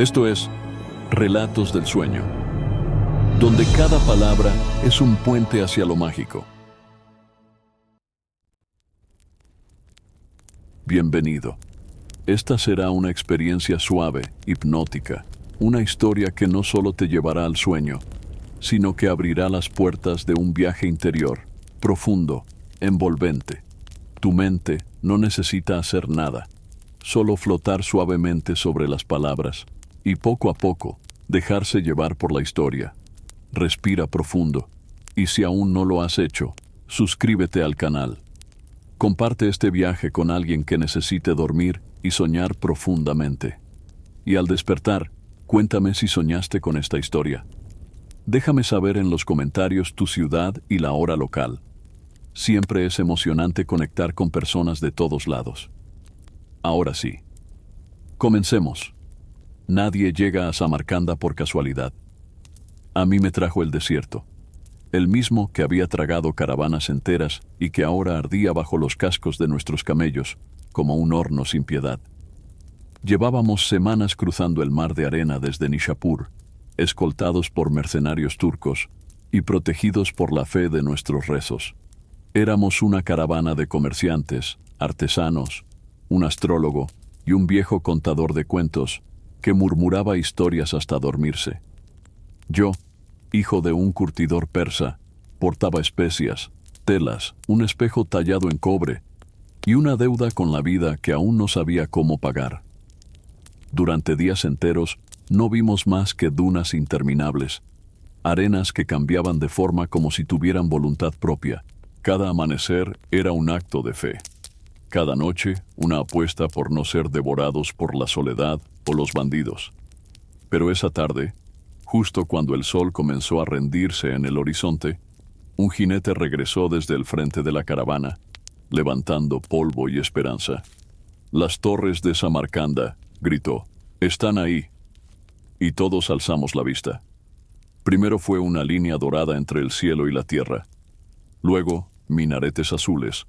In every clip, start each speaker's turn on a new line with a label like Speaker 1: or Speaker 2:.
Speaker 1: Esto es Relatos del Sueño, donde cada palabra es un puente hacia lo mágico. Bienvenido. Esta será una experiencia suave, hipnótica, una historia que no solo te llevará al sueño, sino que abrirá las puertas de un viaje interior, profundo, envolvente. Tu mente no necesita hacer nada, solo flotar suavemente sobre las palabras y poco a poco dejarse llevar por la historia. Respira profundo y si aún no lo has hecho, suscríbete al canal. Comparte este viaje con alguien que necesite dormir y soñar profundamente. Y al despertar, cuéntame si soñaste con esta historia. Déjame saber en los comentarios tu ciudad y la hora local. Siempre es emocionante conectar con personas de todos lados. Ahora sí. Comencemos. Nadie llega a Samarcanda por casualidad. A mí me trajo el desierto, el mismo que había tragado caravanas enteras y que ahora ardía bajo los cascos de nuestros camellos, como un horno sin piedad. Llevábamos semanas cruzando el mar de arena desde Nishapur, escoltados por mercenarios turcos y protegidos por la fe de nuestros rezos. Éramos una caravana de comerciantes, artesanos, un astrólogo y un viejo contador de cuentos que murmuraba historias hasta dormirse. Yo, hijo de un curtidor persa, portaba especias, telas, un espejo tallado en cobre y una deuda con la vida que aún no sabía cómo pagar. Durante días enteros no vimos más que dunas interminables, arenas que cambiaban de forma como si tuvieran voluntad propia. Cada amanecer era un acto de fe. Cada noche, una apuesta por no ser devorados por la soledad o los bandidos. Pero esa tarde, justo cuando el sol comenzó a rendirse en el horizonte, un jinete regresó desde el frente de la caravana, levantando polvo y esperanza. «Las torres de Samarcanda», gritó, «están ahí». Y todos alzamos la vista. Primero fue una línea dorada entre el cielo y la tierra. Luego, minaretes azules,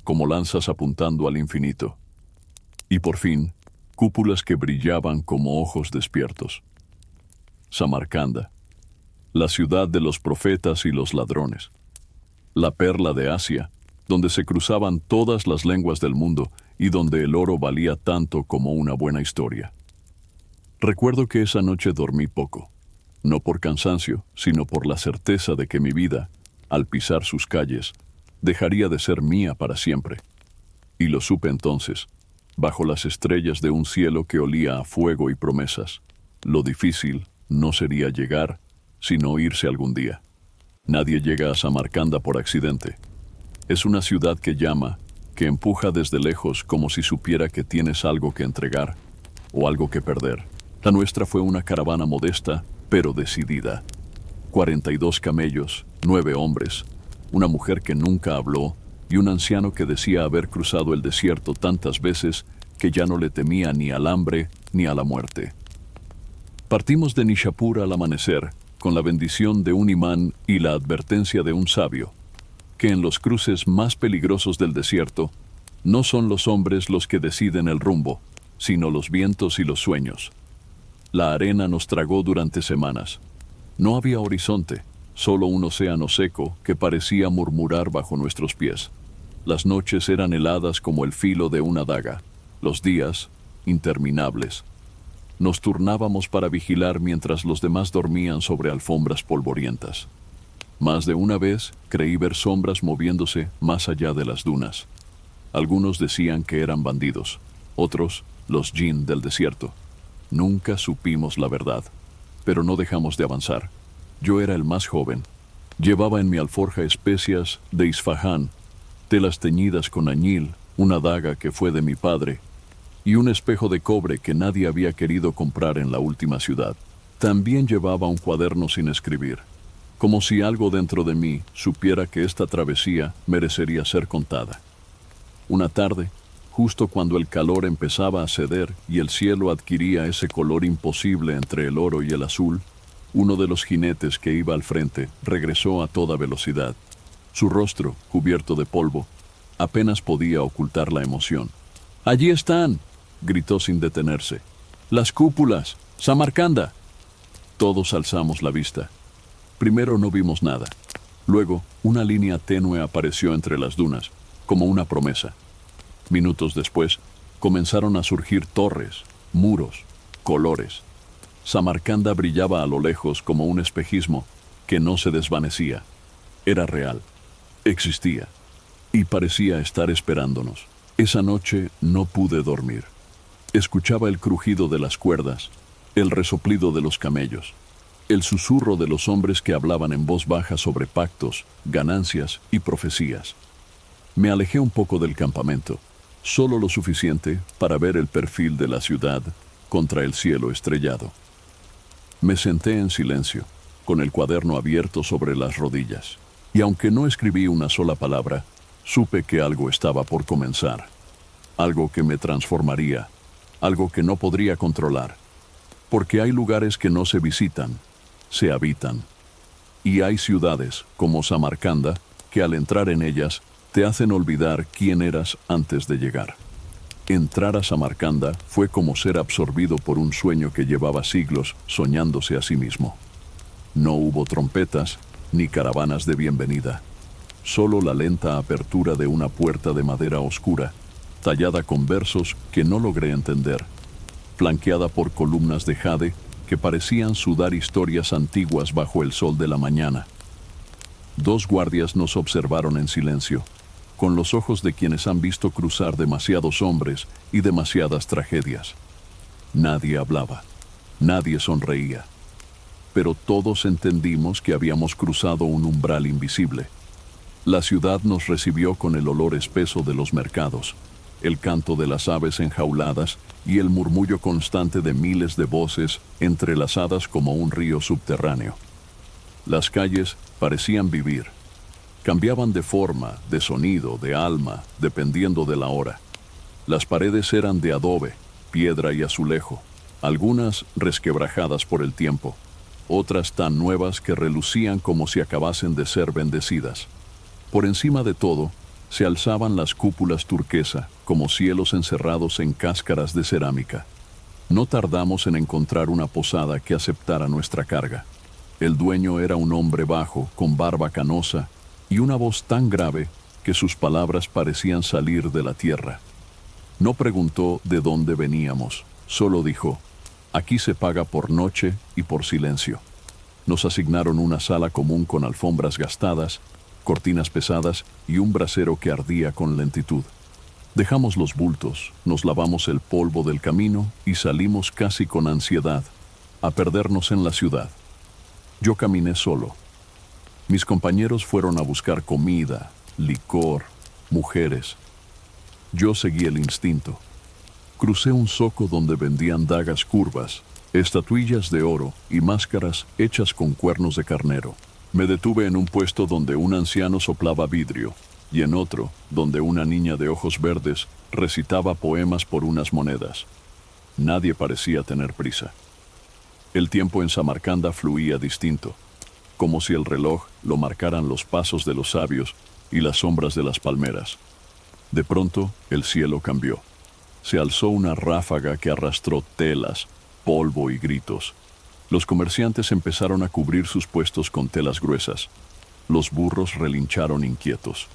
Speaker 1: como lanzas apuntando al infinito. Y por fin, cúpulas que brillaban como ojos despiertos. Samarcanda, la ciudad de los profetas y los ladrones. La perla de Asia, donde se cruzaban todas las lenguas del mundo y donde el oro valía tanto como una buena historia. Recuerdo que esa noche dormí poco, no por cansancio, sino por la certeza de que mi vida, al pisar sus calles, dejaría de ser mía para siempre. Y lo supe entonces, bajo las estrellas de un cielo que olía a fuego y promesas. Lo difícil no sería llegar, sino irse algún día. Nadie llega a Samarcanda por accidente. Es una ciudad que llama, que empuja desde lejos como si supiera que tienes algo que entregar o algo que perder. La nuestra fue una caravana modesta, pero decidida. 42 camellos, 9 hombres, una mujer que nunca habló y un anciano que decía haber cruzado el desierto tantas veces que ya no le temía ni al hambre ni a la muerte. Partimos de Nishapur al amanecer, con la bendición de un imán y la advertencia de un sabio, que en los cruces más peligrosos del desierto, no son los hombres los que deciden el rumbo, sino los vientos y los sueños. La arena nos tragó durante semanas. No había horizonte, solo un océano seco que parecía murmurar bajo nuestros pies. Las noches eran heladas como el filo de una daga, los días interminables. Nos turnábamos para vigilar mientras los demás dormían sobre alfombras polvorientas. Más de una vez creí ver sombras moviéndose más allá de las dunas. Algunos decían que eran bandidos, otros los jinn del desierto. Nunca supimos la verdad, pero no dejamos de avanzar. Yo era el más joven. Llevaba en mi alforja especias de Isfahán, telas teñidas con añil, una daga que fue de mi padre, y un espejo de cobre que nadie había querido comprar en la última ciudad. También llevaba un cuaderno sin escribir, como si algo dentro de mí supiera que esta travesía merecería ser contada. Una tarde, justo cuando el calor empezaba a ceder y el cielo adquiría ese color imposible entre el oro y el azul, uno de los jinetes que iba al frente regresó a toda velocidad. Su rostro, cubierto de polvo, apenas podía ocultar la emoción. «¡Allí están!», gritó sin detenerse. «¡Las cúpulas! ¡Samarcanda! Todos alzamos la vista. Primero no vimos nada. Luego, una línea tenue apareció entre las dunas, como una promesa. Minutos después, comenzaron a surgir torres, muros, colores. Samarcanda brillaba a lo lejos como un espejismo que no se desvanecía. Era real, existía, y parecía estar esperándonos. Esa noche no pude dormir. Escuchaba el crujido de las cuerdas, el resoplido de los camellos, el susurro de los hombres que hablaban en voz baja sobre pactos, ganancias y profecías. Me alejé un poco del campamento, solo lo suficiente para ver el perfil de la ciudad contra el cielo estrellado. Me senté en silencio, con el cuaderno abierto sobre las rodillas, y aunque no escribí una sola palabra, supe que algo estaba por comenzar, algo que me transformaría, algo que no podría controlar, porque hay lugares que no se visitan, se habitan, y hay ciudades, como Samarcanda, que al entrar en ellas te hacen olvidar quién eras antes de llegar. Entrar a Samarcanda fue como ser absorbido por un sueño que llevaba siglos soñándose a sí mismo. No hubo trompetas ni caravanas de bienvenida, solo la lenta apertura de una puerta de madera oscura, tallada con versos que no logré entender, flanqueada por columnas de jade que parecían sudar historias antiguas bajo el sol de la mañana. 2 guardias nos observaron en silencio, con los ojos de quienes han visto cruzar demasiados hombres y demasiadas tragedias. Nadie hablaba, nadie sonreía, pero todos entendimos que habíamos cruzado un umbral invisible. La ciudad nos recibió con el olor espeso de los mercados, el canto de las aves enjauladas y el murmullo constante de miles de voces entrelazadas como un río subterráneo. Las calles parecían vivir. Cambiaban de forma, de sonido, de alma, dependiendo de la hora. Las paredes eran de adobe, piedra y azulejo, algunas resquebrajadas por el tiempo, otras tan nuevas que relucían como si acabasen de ser bendecidas. Por encima de todo, se alzaban las cúpulas turquesa, como cielos encerrados en cáscaras de cerámica. No tardamos en encontrar una posada que aceptara nuestra carga. El dueño era un hombre bajo, con barba canosa, y una voz tan grave que sus palabras parecían salir de la tierra. No preguntó de dónde veníamos, solo dijo: aquí se paga por noche y por silencio. Nos asignaron una sala común con alfombras gastadas, cortinas pesadas y un brasero que ardía con lentitud. Dejamos los bultos, nos lavamos el polvo del camino y salimos casi con ansiedad, a perdernos en la ciudad. Yo caminé solo. Mis compañeros fueron a buscar comida, licor, mujeres. Yo seguí el instinto. Crucé un zoco donde vendían dagas curvas, estatuillas de oro y máscaras hechas con cuernos de carnero. Me detuve en un puesto donde un anciano soplaba vidrio y en otro donde una niña de ojos verdes recitaba poemas por unas monedas. Nadie parecía tener prisa. El tiempo en Samarcanda fluía distinto, como si el reloj lo marcaran los pasos de los sabios y las sombras de las palmeras. De pronto, el cielo cambió. Se alzó una ráfaga que arrastró telas, polvo y gritos. Los comerciantes empezaron a cubrir sus puestos con telas gruesas. Los burros relincharon inquietos.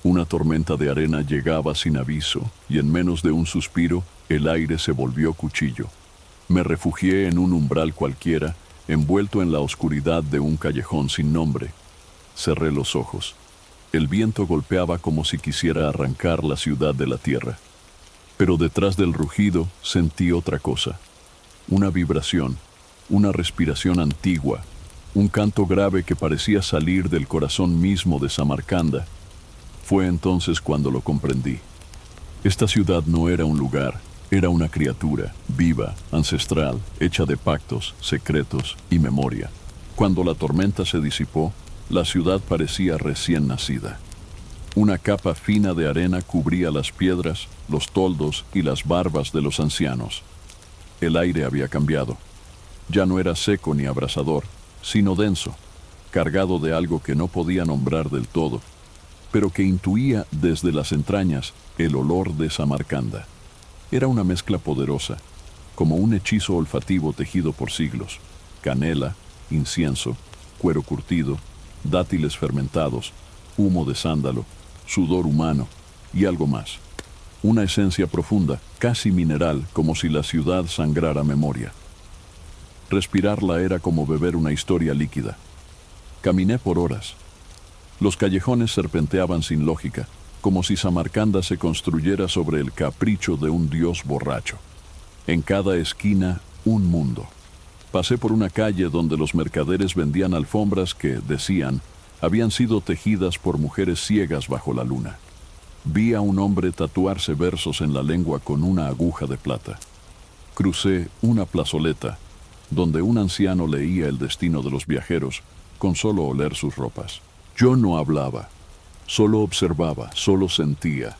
Speaker 1: Una tormenta de arena llegaba sin aviso y en menos de un suspiro el aire se volvió cuchillo. Me refugié en un umbral cualquiera, envuelto en la oscuridad de un callejón sin nombre. Cerré los ojos. El viento golpeaba como si quisiera arrancar la ciudad de la tierra. Pero detrás del rugido sentí otra cosa. Una vibración, una respiración antigua, un canto grave que parecía salir del corazón mismo de Samarcanda. Fue entonces cuando lo comprendí. Esta ciudad no era un lugar, era una criatura, viva, ancestral, hecha de pactos, secretos y memoria. Cuando la tormenta se disipó, la ciudad parecía recién nacida. Una capa fina de arena cubría las piedras, los toldos y las barbas de los ancianos. El aire había cambiado. Ya no era seco ni abrasador, sino denso, cargado de algo que no podía nombrar del todo, pero que intuía desde las entrañas el olor de Samarcanda. Era una mezcla poderosa, como un hechizo olfativo tejido por siglos: canela, incienso, cuero curtido, dátiles fermentados, humo de sándalo, sudor humano y algo más. Una esencia profunda, casi mineral, como si la ciudad sangrara memoria. Respirarla era como beber una historia líquida. Caminé por horas. Los callejones serpenteaban sin lógica, como si Samarcanda se construyera sobre el capricho de un dios borracho. En cada esquina, un mundo. Pasé por una calle donde los mercaderes vendían alfombras que, decían, habían sido tejidas por mujeres ciegas bajo la luna. Vi a un hombre tatuarse versos en la lengua con una aguja de plata. Crucé una plazoleta, donde un anciano leía el destino de los viajeros con solo oler sus ropas. Yo no hablaba, solo observaba, solo sentía.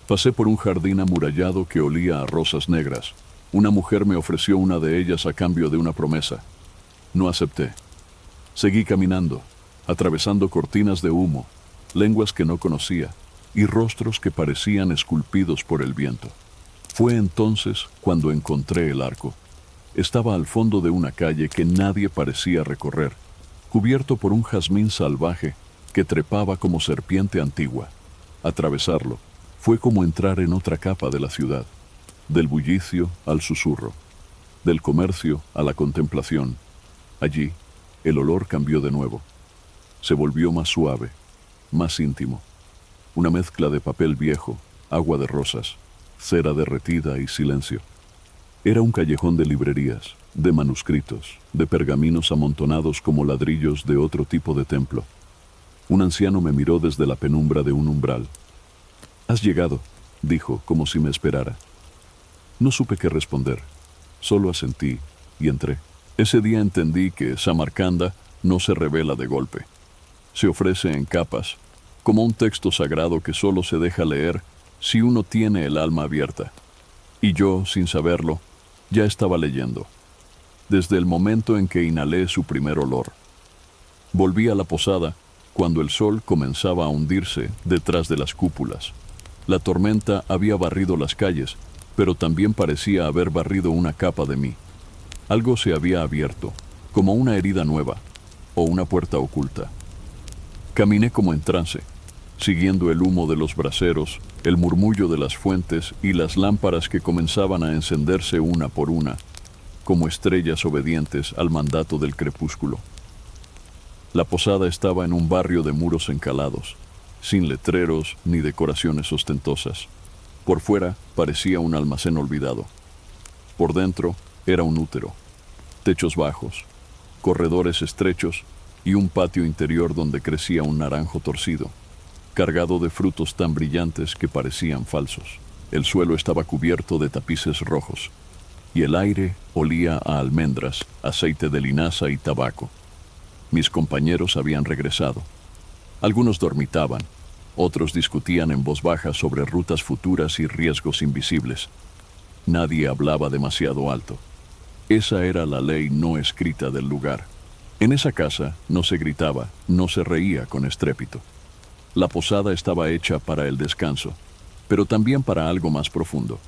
Speaker 1: Pasé por un jardín amurallado que olía a rosas negras. Una mujer me ofreció una de ellas a cambio de una promesa. No acepté. Seguí caminando, atravesando cortinas de humo, lenguas que no conocía y rostros que parecían esculpidos por el viento. Fue entonces cuando encontré el arco. Estaba al fondo de una calle que nadie parecía recorrer, cubierto por un jazmín salvaje que trepaba como serpiente antigua. Atravesarlo fue como entrar en otra capa de la ciudad, del bullicio al susurro, del comercio a la contemplación. Allí, el olor cambió de nuevo. Se volvió más suave, más íntimo. Una mezcla de papel viejo, agua de rosas, cera derretida y silencio. Era un callejón de librerías, de manuscritos, de pergaminos amontonados como ladrillos de otro tipo de templo. Un anciano me miró desde la penumbra de un umbral. «Has llegado», dijo, como si me esperara. No supe qué responder, solo asentí y entré. Ese día entendí que Samarcanda no se revela de golpe. Se ofrece en capas, como un texto sagrado que solo se deja leer si uno tiene el alma abierta. Y yo, sin saberlo, ya estaba leyendo, desde el momento en que inhalé su primer olor. Volví a la posada cuando el sol comenzaba a hundirse detrás de las cúpulas. La tormenta había barrido las calles, pero también parecía haber barrido una capa de mí. Algo se había abierto, como una herida nueva, o una puerta oculta. Caminé como en trance, siguiendo el humo de los braseros, el murmullo de las fuentes y las lámparas que comenzaban a encenderse una por una, como estrellas obedientes al mandato del crepúsculo. La posada estaba en un barrio de muros encalados, sin letreros ni decoraciones ostentosas. Por fuera parecía un almacén olvidado. Por dentro era un útero, techos bajos, corredores estrechos y un patio interior donde crecía un naranjo torcido, cargado de frutos tan brillantes que parecían falsos. El suelo estaba cubierto de tapices rojos, y el aire olía a almendras, aceite de linaza y tabaco. Mis compañeros habían regresado. Algunos dormitaban, otros discutían en voz baja sobre rutas futuras y riesgos invisibles. Nadie hablaba demasiado alto. Esa era la ley no escrita del lugar. En esa casa no se gritaba, no se reía con estrépito. La posada estaba hecha para el descanso, pero también para algo más profundo,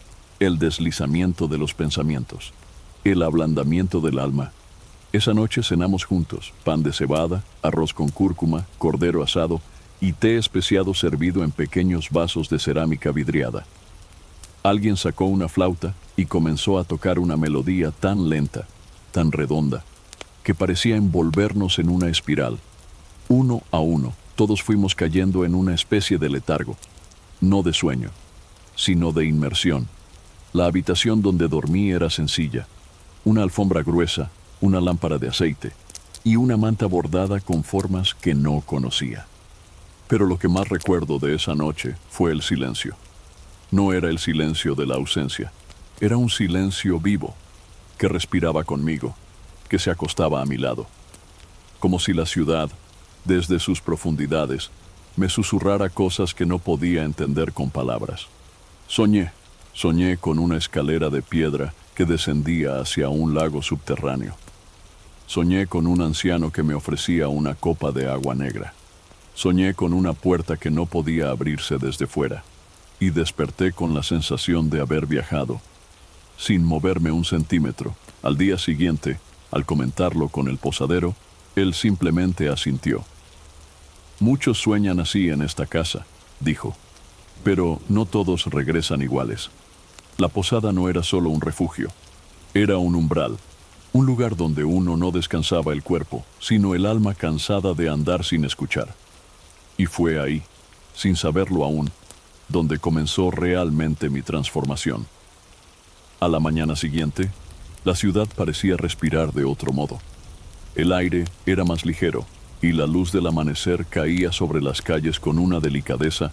Speaker 1: el deslizamiento de los pensamientos, el ablandamiento del alma. Esa noche cenamos juntos, pan de cebada, arroz con cúrcuma, cordero asado y té especiado servido en pequeños vasos de cerámica vidriada. Alguien sacó una flauta y comenzó a tocar una melodía tan lenta, tan redonda, que parecía envolvernos en una espiral. Uno a uno, todos fuimos cayendo en una especie de letargo, no de sueño, sino de inmersión. La habitación donde dormí era sencilla, una alfombra gruesa, una lámpara de aceite y una manta bordada con formas que no conocía. Pero lo que más recuerdo de esa noche fue el silencio. No era el silencio de la ausencia, era un silencio vivo, que respiraba conmigo, que se acostaba a mi lado. Como si la ciudad, desde sus profundidades, me susurrara cosas que no podía entender con palabras. Soñé con una escalera de piedra que descendía hacia un lago subterráneo. Soñé con un anciano que me ofrecía una copa de agua negra. Soñé con una puerta que no podía abrirse desde fuera, y desperté con la sensación de haber viajado, sin moverme un centímetro. Al día siguiente, al comentarlo con el posadero, él simplemente asintió. Muchos sueñan así en esta casa, dijo, pero no todos regresan iguales. La posada no era solo un refugio, era un umbral, un lugar donde uno no descansaba el cuerpo, sino el alma cansada de andar sin escuchar. Y fue ahí, sin saberlo aún, donde comenzó realmente mi transformación. A la mañana siguiente, la ciudad parecía respirar de otro modo. El aire era más ligero y la luz del amanecer caía sobre las calles con una delicadeza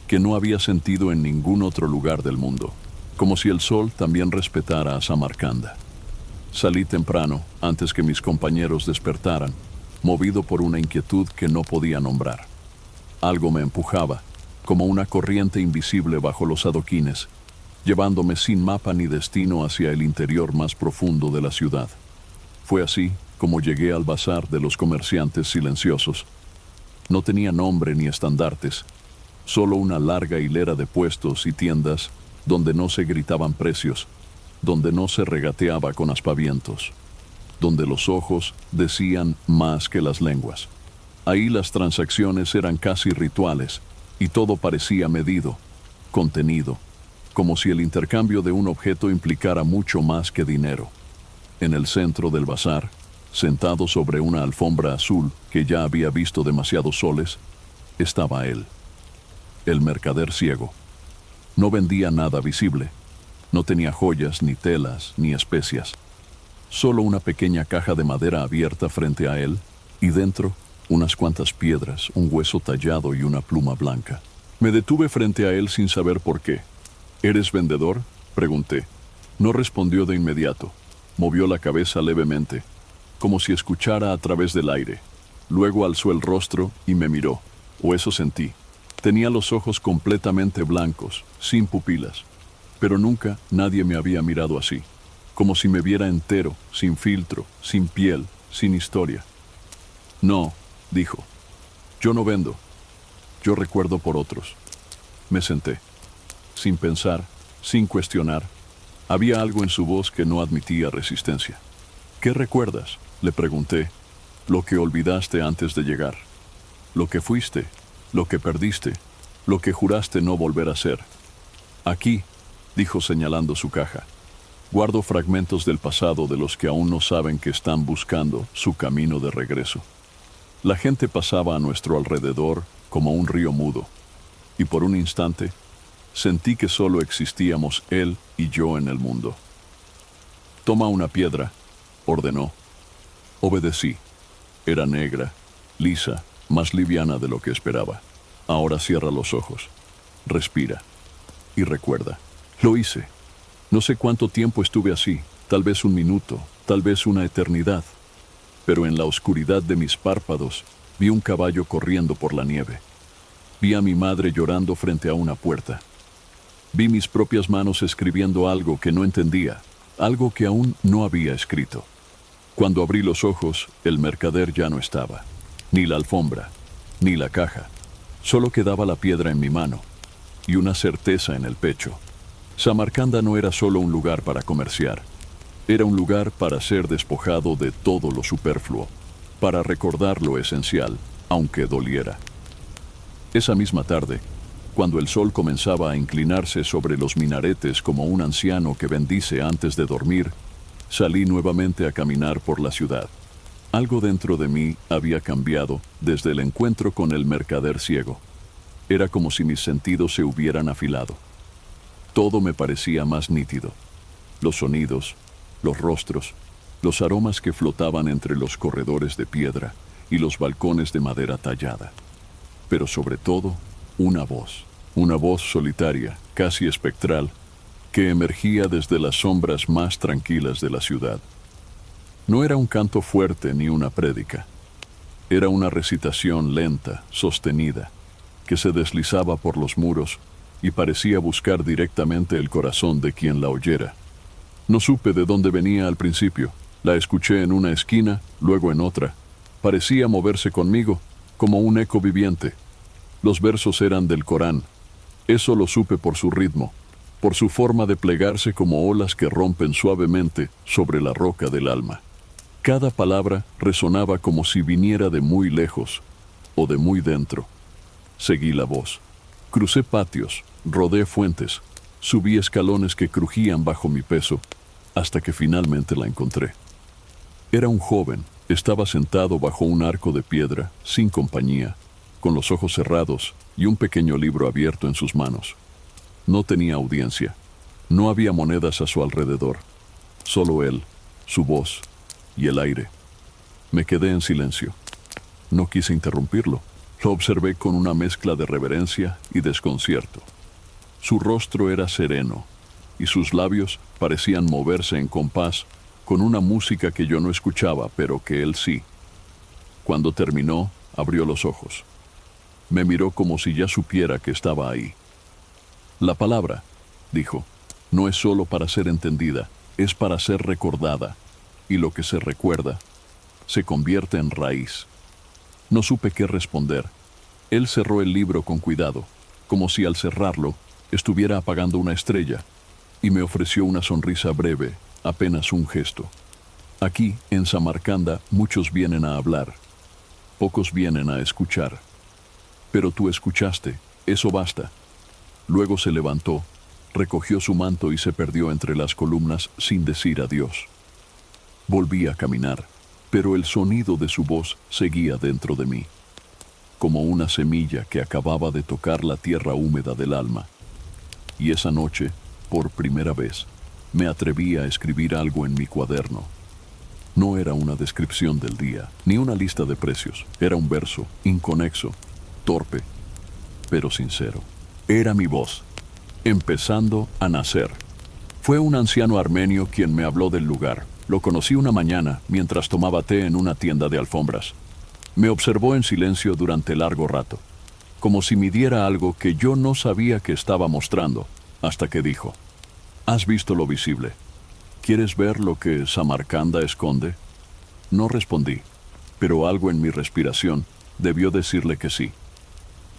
Speaker 1: que no había sentido en ningún otro lugar del mundo, como si el sol también respetara a Samarcanda. Salí temprano, antes que mis compañeros despertaran, movido por una inquietud que no podía nombrar. Algo me empujaba, como una corriente invisible bajo los adoquines, llevándome sin mapa ni destino hacia el interior más profundo de la ciudad. Fue así como llegué al bazar de los comerciantes silenciosos. No tenía nombre ni estandartes, solo una larga hilera de puestos y tiendas donde no se gritaban precios, donde no se regateaba con aspavientos, donde los ojos decían más que las lenguas. Ahí las transacciones eran casi rituales y todo parecía medido, contenido, como si el intercambio de un objeto implicara mucho más que dinero. En el centro del bazar, sentado sobre una alfombra azul que ya había visto demasiados soles, estaba él, el mercader ciego. No vendía nada visible. No tenía joyas, ni telas, ni especias. Solo una pequeña caja de madera abierta frente a él, y dentro, unas cuantas piedras, un hueso tallado y una pluma blanca. Me detuve frente a él sin saber por qué. ¿Eres vendedor?, pregunté. No respondió de inmediato. Movió la cabeza levemente, como si escuchara a través del aire. Luego alzó el rostro y me miró, o eso sentí. Tenía los ojos completamente blancos, sin pupilas. Pero nunca nadie me había mirado así, como si me viera entero, sin filtro, sin piel, sin historia. No, dijo, yo no vendo, yo recuerdo por otros. Me senté, sin pensar, sin cuestionar. Había algo en su voz que no admitía resistencia. ¿Qué recuerdas?, le pregunté. Lo que olvidaste antes de llegar, lo que fuiste, lo que perdiste, lo que juraste no volver a ser. Aquí, dijo señalando su caja, guardo fragmentos del pasado de los que aún no saben que están buscando su camino de regreso. La gente pasaba a nuestro alrededor como un río mudo, y por un instante sentí que solo existíamos él y yo en el mundo. Toma una piedra, ordenó. Obedecí. Era negra, lisa, más liviana de lo que esperaba. Ahora cierra los ojos, respira y recuerda. Lo hice. No sé cuánto tiempo estuve así, tal vez un minuto, tal vez una eternidad. Pero en la oscuridad de mis párpados vi un caballo corriendo por la nieve. Vi a mi madre llorando frente a una puerta. Vi mis propias manos escribiendo algo que no entendía, algo que aún no había escrito. Cuando abrí los ojos, el mercader ya no estaba. Ni la alfombra, ni la caja. Solo quedaba la piedra en mi mano y una certeza en el pecho. Samarcanda no era solo un lugar para comerciar. Era un lugar para ser despojado de todo lo superfluo, para recordar lo esencial, aunque doliera. Esa misma tarde, cuando el sol comenzaba a inclinarse sobre los minaretes como un anciano que bendice antes de dormir, salí nuevamente a caminar por la ciudad. Algo dentro de mí había cambiado desde el encuentro con el mercader ciego. Era como si mis sentidos se hubieran afilado. Todo me parecía más nítido. Los sonidos, los rostros, los aromas que flotaban entre los corredores de piedra y los balcones de madera tallada. Pero sobre todo, una voz solitaria, casi espectral, que emergía desde las sombras más tranquilas de la ciudad. No era un canto fuerte ni una prédica. Era una recitación lenta, sostenida, que se deslizaba por los muros y parecía buscar directamente el corazón de quien la oyera. No supe de dónde venía al principio. La escuché en una esquina, luego en otra. Parecía moverse conmigo, como un eco viviente. Los versos eran del Corán. Eso lo supe por su ritmo. por su forma de plegarse como olas que rompen suavemente sobre la roca del alma. Cada palabra resonaba como si viniera de muy lejos o de muy dentro. Seguí la voz. Crucé patios, rodé fuentes, subí escalones que crujían bajo mi peso, hasta que finalmente la encontré. Era un joven, estaba sentado bajo un arco de piedra, sin compañía, con los ojos cerrados y un pequeño libro abierto en sus manos. No tenía audiencia, no había monedas a su alrededor, solo él, su voz y el aire. Me quedé en silencio. No quise interrumpirlo. Lo observé con una mezcla de reverencia y desconcierto. Su rostro era sereno, y sus labios parecían moverse en compás con una música que yo no escuchaba, pero que él sí. Cuando terminó, abrió los ojos. Me miró como si ya supiera que estaba ahí. La palabra, dijo, no es solo para ser entendida, es para ser recordada, y lo que se recuerda se convierte en raíz. No supe qué responder. Él cerró el libro con cuidado, como si al cerrarlo estuviera apagando una estrella, y me ofreció una sonrisa breve, apenas un gesto. Aquí, en Samarcanda, muchos vienen a hablar, pocos vienen a escuchar. Pero tú escuchaste, eso basta. Luego se levantó, recogió su manto y se perdió entre las columnas sin decir adiós. Volví a caminar, pero el sonido de su voz seguía dentro de mí, como una semilla que acababa de tocar la tierra húmeda del alma. Y esa noche, por primera vez, me atreví a escribir algo en mi cuaderno. No era una descripción del día, ni una lista de precios. Era un verso, inconexo, torpe, pero sincero. Era mi voz, empezando a nacer. Fue un anciano armenio quien me habló del lugar. Lo conocí una mañana mientras tomaba té en una tienda de alfombras. Me observó en silencio durante largo rato, como si midiera algo que yo no sabía que estaba mostrando, hasta que dijo: ¿Has visto lo visible? ¿Quieres ver lo que Samarcanda esconde? No respondí, pero algo en mi respiración debió decirle que sí.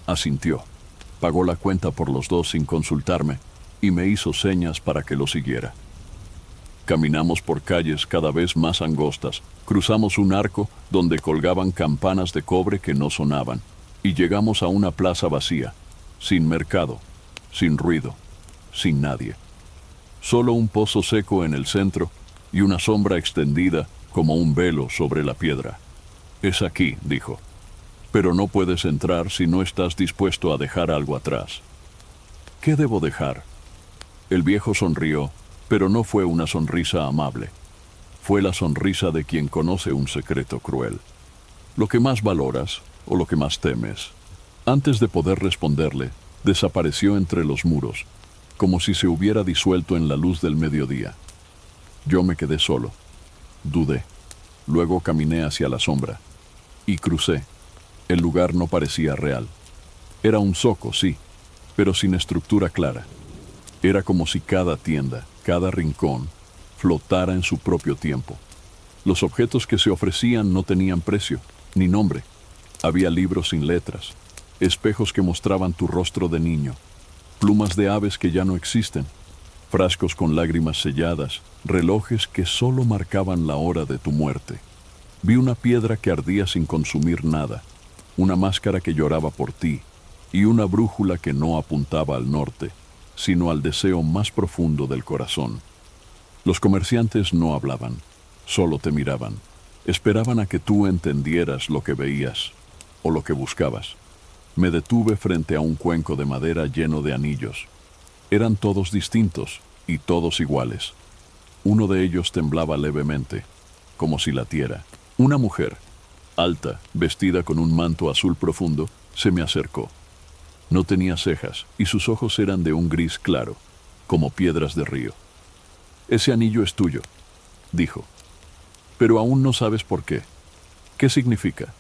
Speaker 1: Asintió, pagó la cuenta por los dos sin consultarme y me hizo señas para que lo siguiera. Caminamos por calles cada vez más angostas, cruzamos un arco donde colgaban campanas de cobre que no sonaban, y llegamos a una plaza vacía, sin mercado, sin ruido, sin nadie. Solo un pozo seco en el centro y una sombra extendida como un velo sobre la piedra. Es aquí, dijo, pero no puedes entrar si no estás dispuesto a dejar algo atrás. ¿Qué debo dejar? El viejo sonrió, pero no fue una sonrisa amable. Fue la sonrisa de quien conoce un secreto cruel. ¿Lo que más valoras o lo que más temes? Antes de poder responderle, desapareció entre los muros, como si se hubiera disuelto en la luz del mediodía. Yo me quedé solo. Dudé. Luego caminé hacia la sombra. Y crucé. El lugar no parecía real. Era un zoco, sí, pero sin estructura clara. Era como si cada tienda, cada rincón, flotara en su propio tiempo. Los objetos que se ofrecían no tenían precio, ni nombre. Había libros sin letras, espejos que mostraban tu rostro de niño, plumas de aves que ya no existen, frascos con lágrimas selladas, relojes que solo marcaban la hora de tu muerte. Vi una piedra que ardía sin consumir nada, una máscara que lloraba por ti, y una brújula que no apuntaba al norte, sino al deseo más profundo del corazón. Los comerciantes no hablaban, solo te miraban. Esperaban a que tú entendieras lo que veías, o lo que buscabas. Me detuve frente a un cuenco de madera lleno de anillos. Eran todos distintos y todos iguales. Uno de ellos temblaba levemente, como si latiera. Una mujer, alta, vestida con un manto azul profundo, se me acercó. No tenía cejas y sus ojos eran de un gris claro, como piedras de río. «Ese anillo es tuyo», dijo. «Pero aún no sabes por qué. ¿Qué significa?»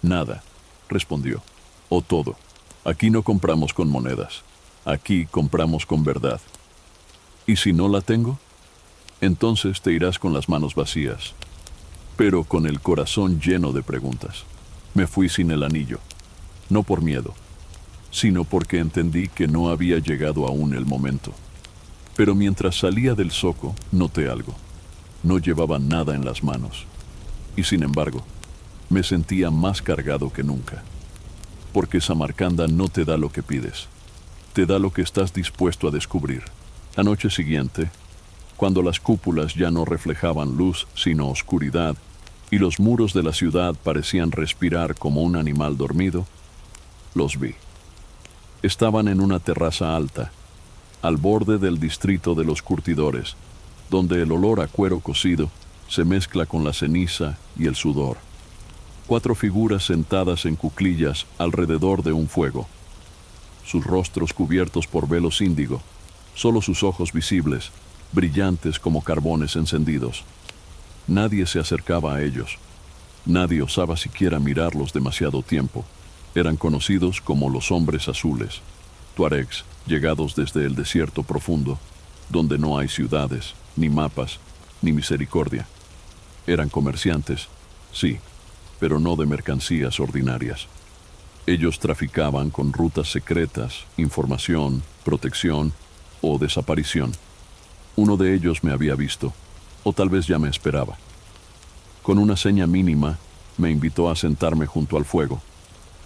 Speaker 1: «Nada», respondió. «O todo. Aquí no compramos con monedas. Aquí compramos con verdad. ¿Y si no la tengo? Entonces te irás con las manos vacías, pero con el corazón lleno de preguntas». Me fui sin el anillo, no por miedo, sino porque entendí que no había llegado aún el momento. Pero mientras salía del zoco, noté algo. No llevaba nada en las manos. Y sin embargo, me sentía más cargado que nunca. Porque Samarcanda no te da lo que pides. Te da lo que estás dispuesto a descubrir. La noche siguiente, cuando las cúpulas ya no reflejaban luz sino oscuridad, y los muros de la ciudad parecían respirar como un animal dormido, los vi. Estaban en una terraza alta, al borde del distrito de los curtidores, donde el olor a cuero cocido se mezcla con la ceniza y el sudor. 4 figuras sentadas en cuclillas alrededor de un fuego, sus rostros cubiertos por velos índigo, solo sus ojos visibles, brillantes como carbones encendidos. Nadie se acercaba a ellos. Nadie osaba siquiera mirarlos demasiado tiempo. Eran conocidos como los hombres azules, tuaregs llegados desde el desierto profundo, donde no hay ciudades, ni mapas, ni misericordia. Eran comerciantes, sí, pero no de mercancías ordinarias. Ellos traficaban con rutas secretas, información, protección o desaparición. Uno de ellos me había visto, o tal vez ya me esperaba. Con una seña mínima, me invitó a sentarme junto al fuego.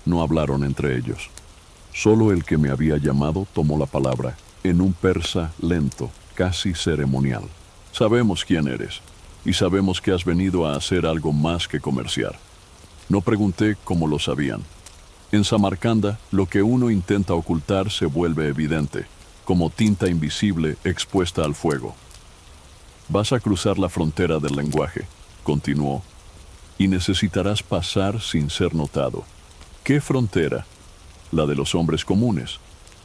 Speaker 1: No hablaron entre ellos. Solo el que me había llamado tomó la palabra, en un persa lento, casi ceremonial. Sabemos quién eres, y sabemos que has venido a hacer algo más que comerciar. No pregunté cómo lo sabían. En Samarcanda, lo que uno intenta ocultar se vuelve evidente, como tinta invisible expuesta al fuego. Vas a cruzar la frontera del lenguaje, continuó, y necesitarás pasar sin ser notado. ¿Qué frontera? La de los hombres comunes,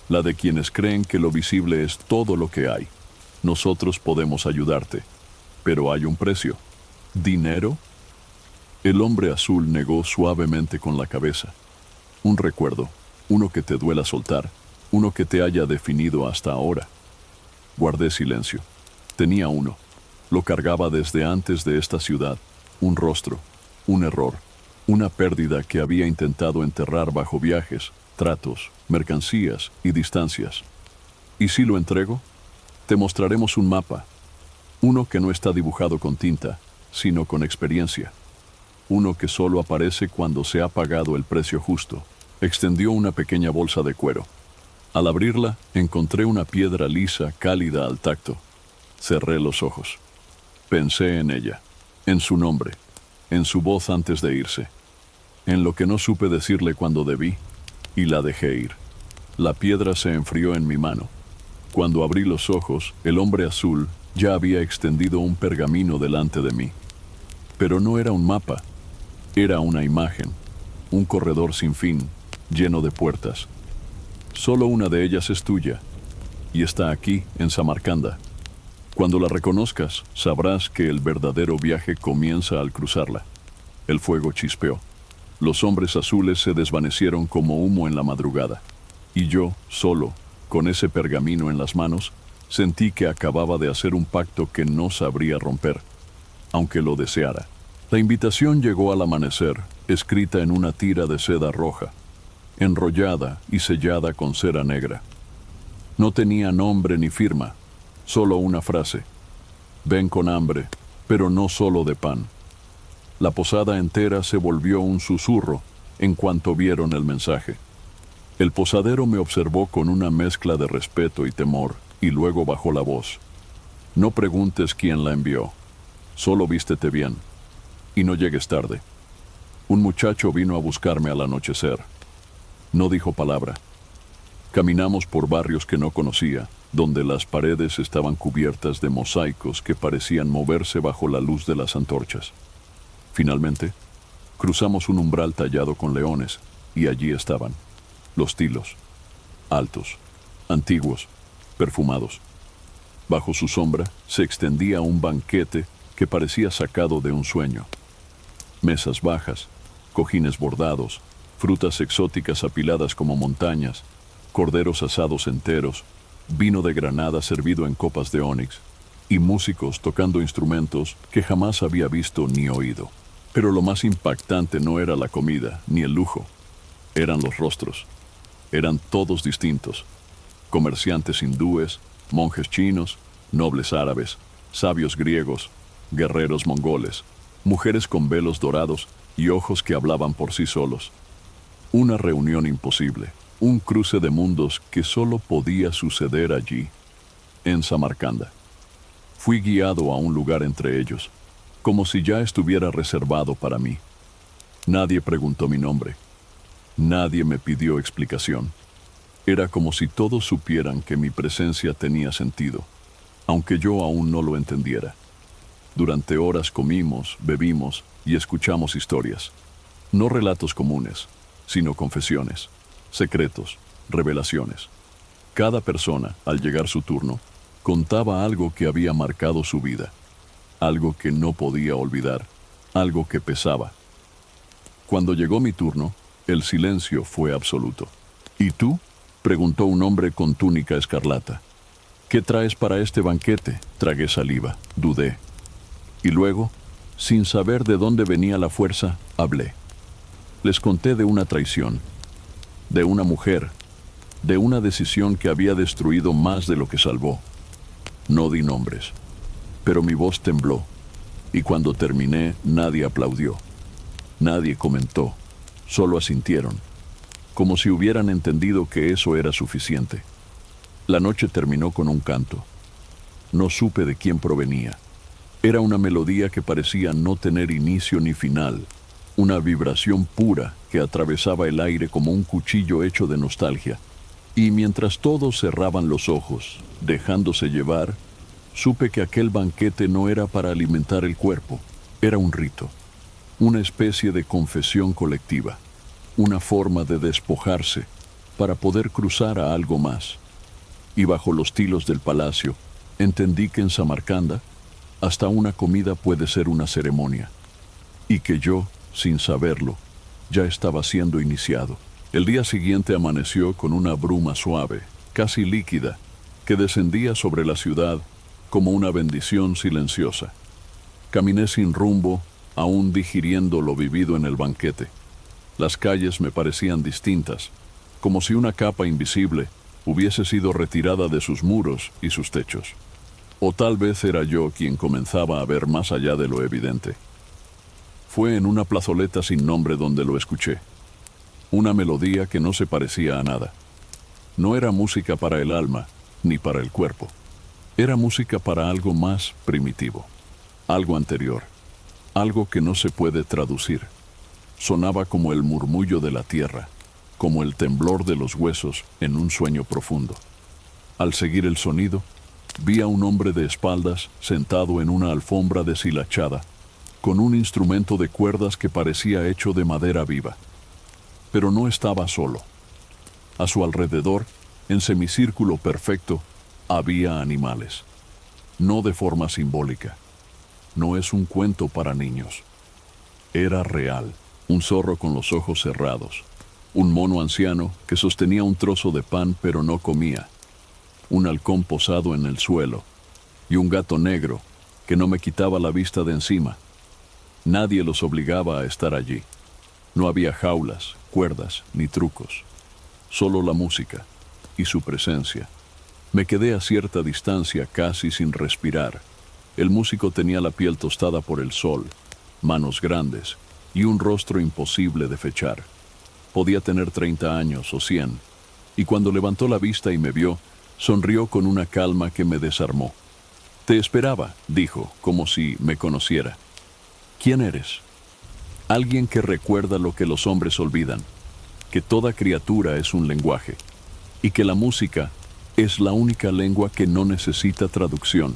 Speaker 1: la de quienes creen que lo visible es todo lo que hay. Nosotros podemos ayudarte, pero hay un precio. ¿Dinero? El hombre azul negó suavemente con la cabeza. Un recuerdo, uno que te duela soltar, uno que te haya definido hasta ahora. Guardé silencio. Tenía uno. Lo cargaba desde antes de esta ciudad. Un rostro, un error, una pérdida que había intentado enterrar bajo viajes, tratos, mercancías y distancias. ¿Y si lo entrego? Te mostraremos un mapa. Uno que no está dibujado con tinta, sino con experiencia. Uno que solo aparece cuando se ha pagado el precio justo. Extendió una pequeña bolsa de cuero. Al abrirla, encontré una piedra lisa, cálida al tacto. Cerré los ojos. Pensé en ella, en su nombre, en su voz antes de irse, en lo que no supe decirle cuando debí, y la dejé ir. La piedra se enfrió en mi mano. Cuando abrí los ojos, el hombre azul ya había extendido un pergamino delante de mí. Pero no era un mapa. Era una imagen, un corredor sin fin, lleno de puertas. Solo una de ellas es tuya, y está aquí, en Samarcanda. Cuando la reconozcas, sabrás que el verdadero viaje comienza al cruzarla. El fuego chispeó. Los hombres azules se desvanecieron como humo en la madrugada. Y yo, solo, con ese pergamino en las manos, sentí que acababa de hacer un pacto que no sabría romper, aunque lo deseara. La invitación llegó al amanecer, escrita en una tira de seda roja, enrollada y sellada con cera negra. No tenía nombre ni firma, solo una frase. Ven con hambre, pero no solo de pan. La posada entera se volvió un susurro en cuanto vieron el mensaje. El posadero me observó con una mezcla de respeto y temor, y luego bajó la voz. No preguntes quién la envió, solo vístete bien. Y no llegues tarde. Un muchacho vino a buscarme al anochecer. No dijo palabra. Caminamos por barrios que no conocía, donde las paredes estaban cubiertas de mosaicos que parecían moverse bajo la luz de las antorchas. Finalmente, cruzamos un umbral tallado con leones, y allí estaban, los tilos, altos, antiguos, perfumados. Bajo su sombra se extendía un banquete que parecía sacado de un sueño. Mesas bajas, cojines bordados, frutas exóticas apiladas como montañas, corderos asados enteros, vino de Granada servido en copas de ónix, y músicos tocando instrumentos que jamás había visto ni oído. Pero lo más impactante no era la comida ni el lujo, eran los rostros. Eran todos distintos, comerciantes hindúes, monjes chinos, nobles árabes, sabios griegos, guerreros mongoles, mujeres con velos dorados y ojos que hablaban por sí solos. Una reunión imposible, un cruce de mundos que solo podía suceder allí, en Samarcanda. Fui guiado a un lugar entre ellos, como si ya estuviera reservado para mí. Nadie preguntó mi nombre. Nadie me pidió explicación. Era como si todos supieran que mi presencia tenía sentido, aunque yo aún no lo entendiera. Durante horas comimos, bebimos y escuchamos historias. No relatos comunes, sino confesiones, secretos, revelaciones. Cada persona, al llegar su turno, contaba algo que había marcado su vida, algo que no podía olvidar, algo que pesaba. Cuando llegó mi turno, el silencio fue absoluto. ¿Y tú?, preguntó un hombre con túnica escarlata. ¿Qué traes para este banquete? Tragué saliva, dudé. Y luego, sin saber de dónde venía la fuerza, hablé. Les conté de una traición, de una mujer, de una decisión que había destruido más de lo que salvó. No di nombres, pero mi voz tembló, y cuando terminé nadie aplaudió. Nadie comentó, solo asintieron, como si hubieran entendido que eso era suficiente. La noche terminó con un canto. No supe de quién provenía. Era una melodía que parecía no tener inicio ni final, una vibración pura que atravesaba el aire como un cuchillo hecho de nostalgia. Y mientras todos cerraban los ojos, dejándose llevar, supe que aquel banquete no era para alimentar el cuerpo, era un rito, una especie de confesión colectiva, una forma de despojarse para poder cruzar a algo más. Y bajo los tilos del palacio, entendí que en Samarcanda, hasta una comida puede ser una ceremonia, y que yo, sin saberlo, ya estaba siendo iniciado. El día siguiente amaneció con una bruma suave, casi líquida, que descendía sobre la ciudad como una bendición silenciosa. Caminé sin rumbo, aún digiriendo lo vivido en el banquete. Las calles me parecían distintas, como si una capa invisible hubiese sido retirada de sus muros y sus techos. O tal vez era yo quien comenzaba a ver más allá de lo evidente. Fue en una plazoleta sin nombre donde lo escuché. Una melodía que no se parecía a nada. No era música para el alma, ni para el cuerpo. Era música para algo más primitivo, algo anterior, algo que no se puede traducir. Sonaba como el murmullo de la tierra, como el temblor de los huesos en un sueño profundo. Al seguir el sonido, vi a un hombre de espaldas sentado en una alfombra deshilachada, con un instrumento de cuerdas que parecía hecho de madera viva. Pero no estaba solo. A su alrededor, en semicírculo perfecto, había animales. No de forma simbólica. No es un cuento para niños. Era real. Un zorro con los ojos cerrados. Un mono anciano que sostenía un trozo de pan pero no comía. Un halcón posado en el suelo. Y un gato negro que no me quitaba la vista de encima. Nadie los obligaba a estar allí. No había jaulas, cuerdas ni trucos. Solo la música y su presencia. Me quedé a cierta distancia, casi sin respirar. El músico tenía la piel tostada por el sol, manos grandes y un rostro imposible de fechar. Podía tener 30 años o 100, y cuando levantó la vista y me vio, sonrió con una calma que me desarmó. «Te esperaba», dijo, como si me conociera. «¿Quién eres?» Alguien que recuerda lo que los hombres olvidan, que toda criatura es un lenguaje, y que la música es la única lengua que no necesita traducción.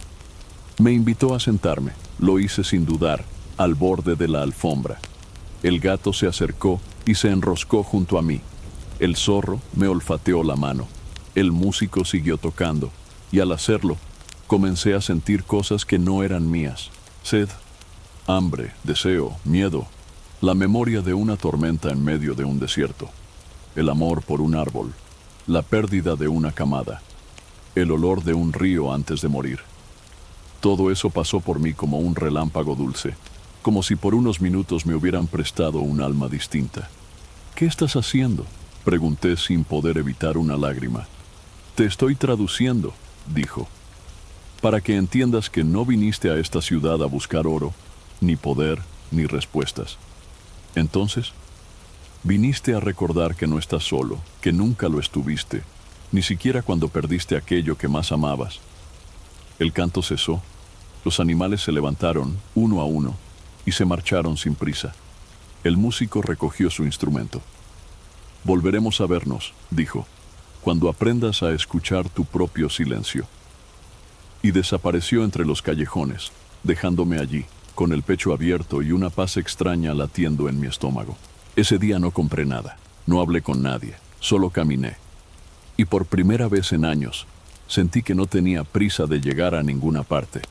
Speaker 1: Me invitó a sentarme, lo hice sin dudar, al borde de la alfombra. El gato se acercó y se enroscó junto a mí. El zorro me olfateó la mano. El músico siguió tocando, y al hacerlo, comencé a sentir cosas que no eran mías. Sed, hambre, deseo, miedo. La memoria de una tormenta en medio de un desierto. El amor por un árbol. La pérdida de una camada. El olor de un río antes de morir. Todo eso pasó por mí como un relámpago dulce, como si por unos minutos me hubieran prestado un alma distinta. «¿Qué estás haciendo?», pregunté sin poder evitar una lágrima. «Te estoy traduciendo», dijo, para que entiendas que no viniste a esta ciudad a buscar oro, ni poder, ni respuestas. Entonces, viniste a recordar que no estás solo, que nunca lo estuviste, ni siquiera cuando perdiste aquello que más amabas. El canto cesó, los animales se levantaron, uno a uno, y se marcharon sin prisa. El músico recogió su instrumento. Volveremos a vernos, dijo, cuando aprendas a escuchar tu propio silencio. Y desapareció entre los callejones, dejándome allí, con el pecho abierto y una paz extraña latiendo en mi estómago. Ese día no compré nada, no hablé con nadie, solo caminé. Y por primera vez en años, sentí que no tenía prisa de llegar a ninguna parte.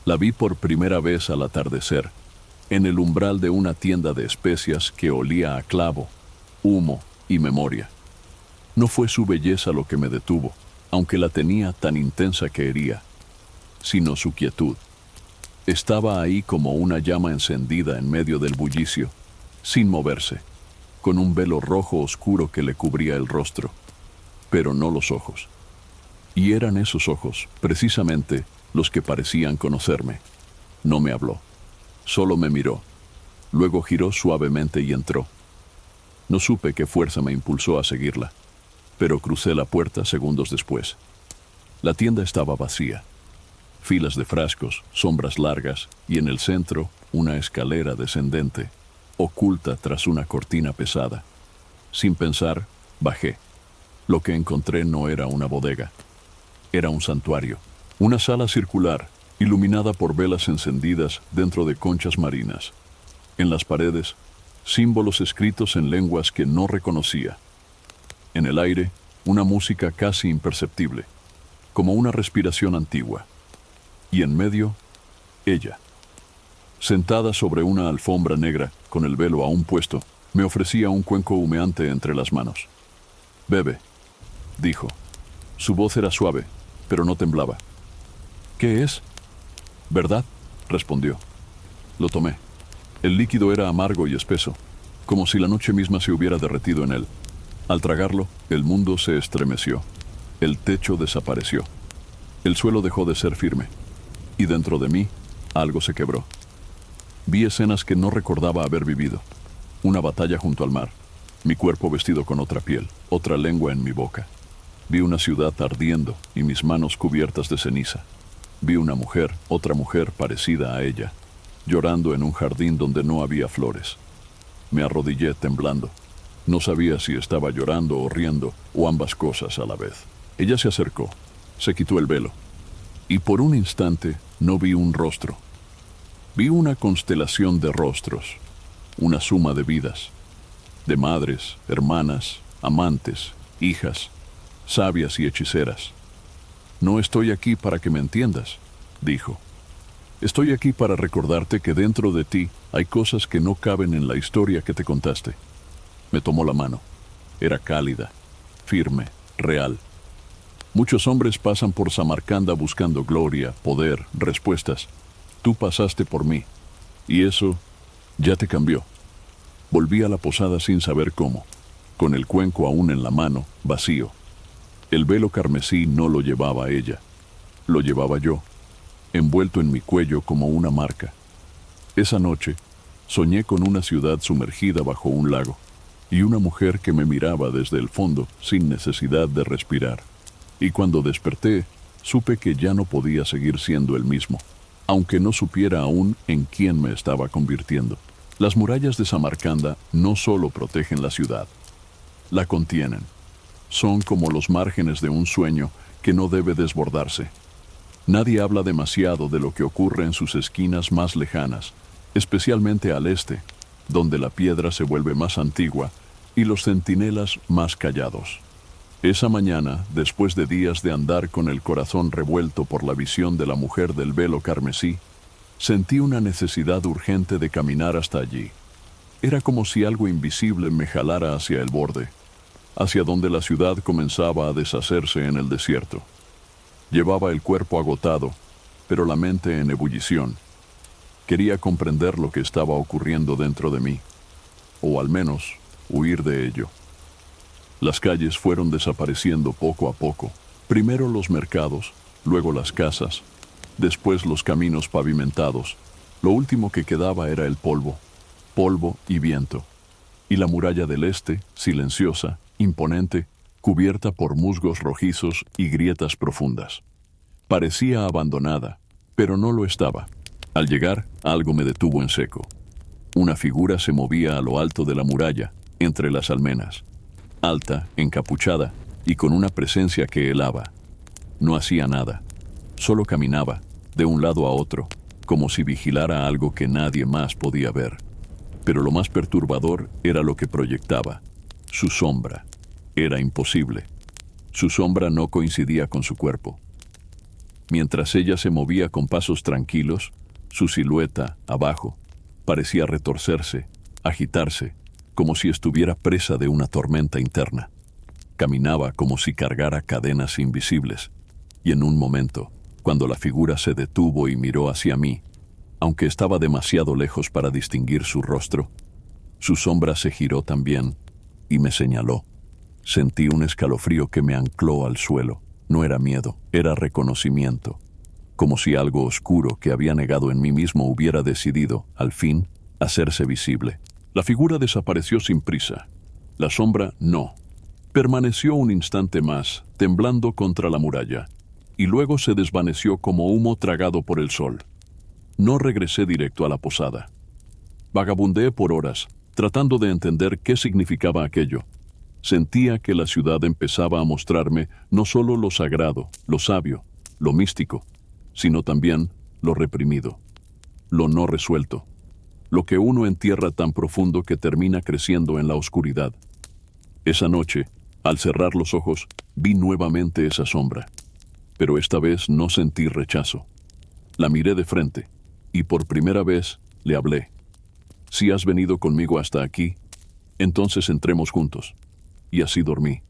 Speaker 1: La vi por primera vez al atardecer, en el umbral de una tienda de especias que olía a clavo, humo y memoria. No fue su belleza lo que me detuvo, aunque la tenía tan intensa que hería, sino su quietud. Estaba ahí como una llama encendida en medio del bullicio, sin moverse, con un velo rojo oscuro que le cubría el rostro, pero no los ojos. Y eran esos ojos, precisamente, los que parecían conocerme. No me habló, solo me miró. Luego giró suavemente y entró. No supe qué fuerza me impulsó a seguirla, pero crucé la puerta segundos después. La tienda estaba vacía. Filas de frascos, sombras largas y en el centro una escalera descendente, oculta tras una cortina pesada. Sin pensar, bajé. Lo que encontré no era una bodega. Era un santuario, una sala circular, iluminada por velas encendidas dentro de conchas marinas. En las paredes, símbolos escritos en lenguas que no reconocía. En el aire, una música casi imperceptible, como una respiración antigua. Y en medio, ella. Sentada sobre una alfombra negra, con el velo aún puesto, me ofrecía un cuenco humeante entre las manos. «Bebe», dijo. Su voz era suave, pero no temblaba. «¿Qué es?» «¿Verdad?», respondió. Lo tomé. El líquido era amargo y espeso, como si la noche misma se hubiera derretido en él. Al tragarlo, el mundo se estremeció. El techo desapareció. El suelo dejó de ser firme. Y dentro de mí, algo se quebró. Vi escenas que no recordaba haber vivido. Una batalla junto al mar, mi cuerpo vestido con otra piel, otra lengua en mi boca. Vi una ciudad ardiendo y mis manos cubiertas de ceniza. Vi una mujer, otra mujer parecida a ella, llorando en un jardín donde no había flores. Me arrodillé temblando. No sabía si estaba llorando o riendo, o ambas cosas a la vez. Ella se acercó, se quitó el velo, y por un instante no vi un rostro. Vi una constelación de rostros, una suma de vidas, de madres, hermanas, amantes, hijas, sabias y hechiceras. «No estoy aquí para que me entiendas», dijo. «Estoy aquí para recordarte que dentro de ti hay cosas que no caben en la historia que te contaste». Me tomó la mano. Era cálida, firme, real. Muchos hombres pasan por Samarcanda buscando gloria, poder, respuestas. Tú pasaste por mí, y eso ya te cambió. Volví a la posada sin saber cómo, con el cuenco aún en la mano, vacío. El velo carmesí no lo llevaba ella, lo llevaba yo, envuelto en mi cuello como una marca. Esa noche, soñé con una ciudad sumergida bajo un lago, y una mujer que me miraba desde el fondo sin necesidad de respirar. Y cuando desperté, supe que ya no podía seguir siendo el mismo, aunque no supiera aún en quién me estaba convirtiendo. Las murallas de Samarcanda no solo protegen la ciudad, la contienen. Son como los márgenes de un sueño que no debe desbordarse. Nadie habla demasiado de lo que ocurre en sus esquinas más lejanas, especialmente al este, donde la piedra se vuelve más antigua y los centinelas más callados. Esa mañana, después de días de andar con el corazón revuelto por la visión de la mujer del velo carmesí, sentí una necesidad urgente de caminar hasta allí. Era como si algo invisible me jalara hacia el borde, hacia donde la ciudad comenzaba a deshacerse en el desierto. Llevaba el cuerpo agotado, pero la mente en ebullición. Quería comprender lo que estaba ocurriendo dentro de mí, o al menos huir de ello. Las calles fueron desapareciendo poco a poco, Primero los mercados, luego las casas, después los caminos pavimentados. Lo último que quedaba era el polvo, polvo y viento. Y la muralla del este, silenciosa, imponente, cubierta por musgos rojizos y grietas profundas. Parecía abandonada, pero no lo estaba. Al llegar, algo me detuvo en seco. Una figura se movía a lo alto de la muralla, entre las almenas. Alta, encapuchada y con una presencia que helaba. No hacía nada, solo caminaba, de un lado a otro, como si vigilara algo que nadie más podía ver. Pero lo más perturbador era lo que proyectaba. Su sombra. Era imposible. Su sombra no coincidía con su cuerpo. Mientras ella se movía con pasos tranquilos, su silueta, abajo, parecía retorcerse, agitarse, como si estuviera presa de una tormenta interna. Caminaba como si cargara cadenas invisibles, y en un momento, cuando la figura se detuvo y miró hacia mí, aunque estaba demasiado lejos para distinguir su rostro, su sombra se giró también y me señaló. Sentí un escalofrío que me ancló al suelo. No era miedo, era reconocimiento, como si algo oscuro que había negado en mí mismo hubiera decidido, al fin, hacerse visible. La figura desapareció sin prisa. La sombra no. Permaneció un instante más, temblando contra la muralla, y luego se desvaneció como humo tragado por el sol. No regresé directo a la posada. Vagabundeé por horas, tratando de entender qué significaba aquello. Sentía que la ciudad empezaba a mostrarme no solo lo sagrado, lo sabio, lo místico, sino también lo reprimido, lo no resuelto, lo que uno entierra tan profundo que termina creciendo en la oscuridad. Esa noche, al cerrar los ojos, vi nuevamente esa sombra, pero esta vez no sentí rechazo. La miré de frente, y por primera vez le hablé. Si has venido conmigo hasta aquí, entonces entremos juntos. Y así dormí,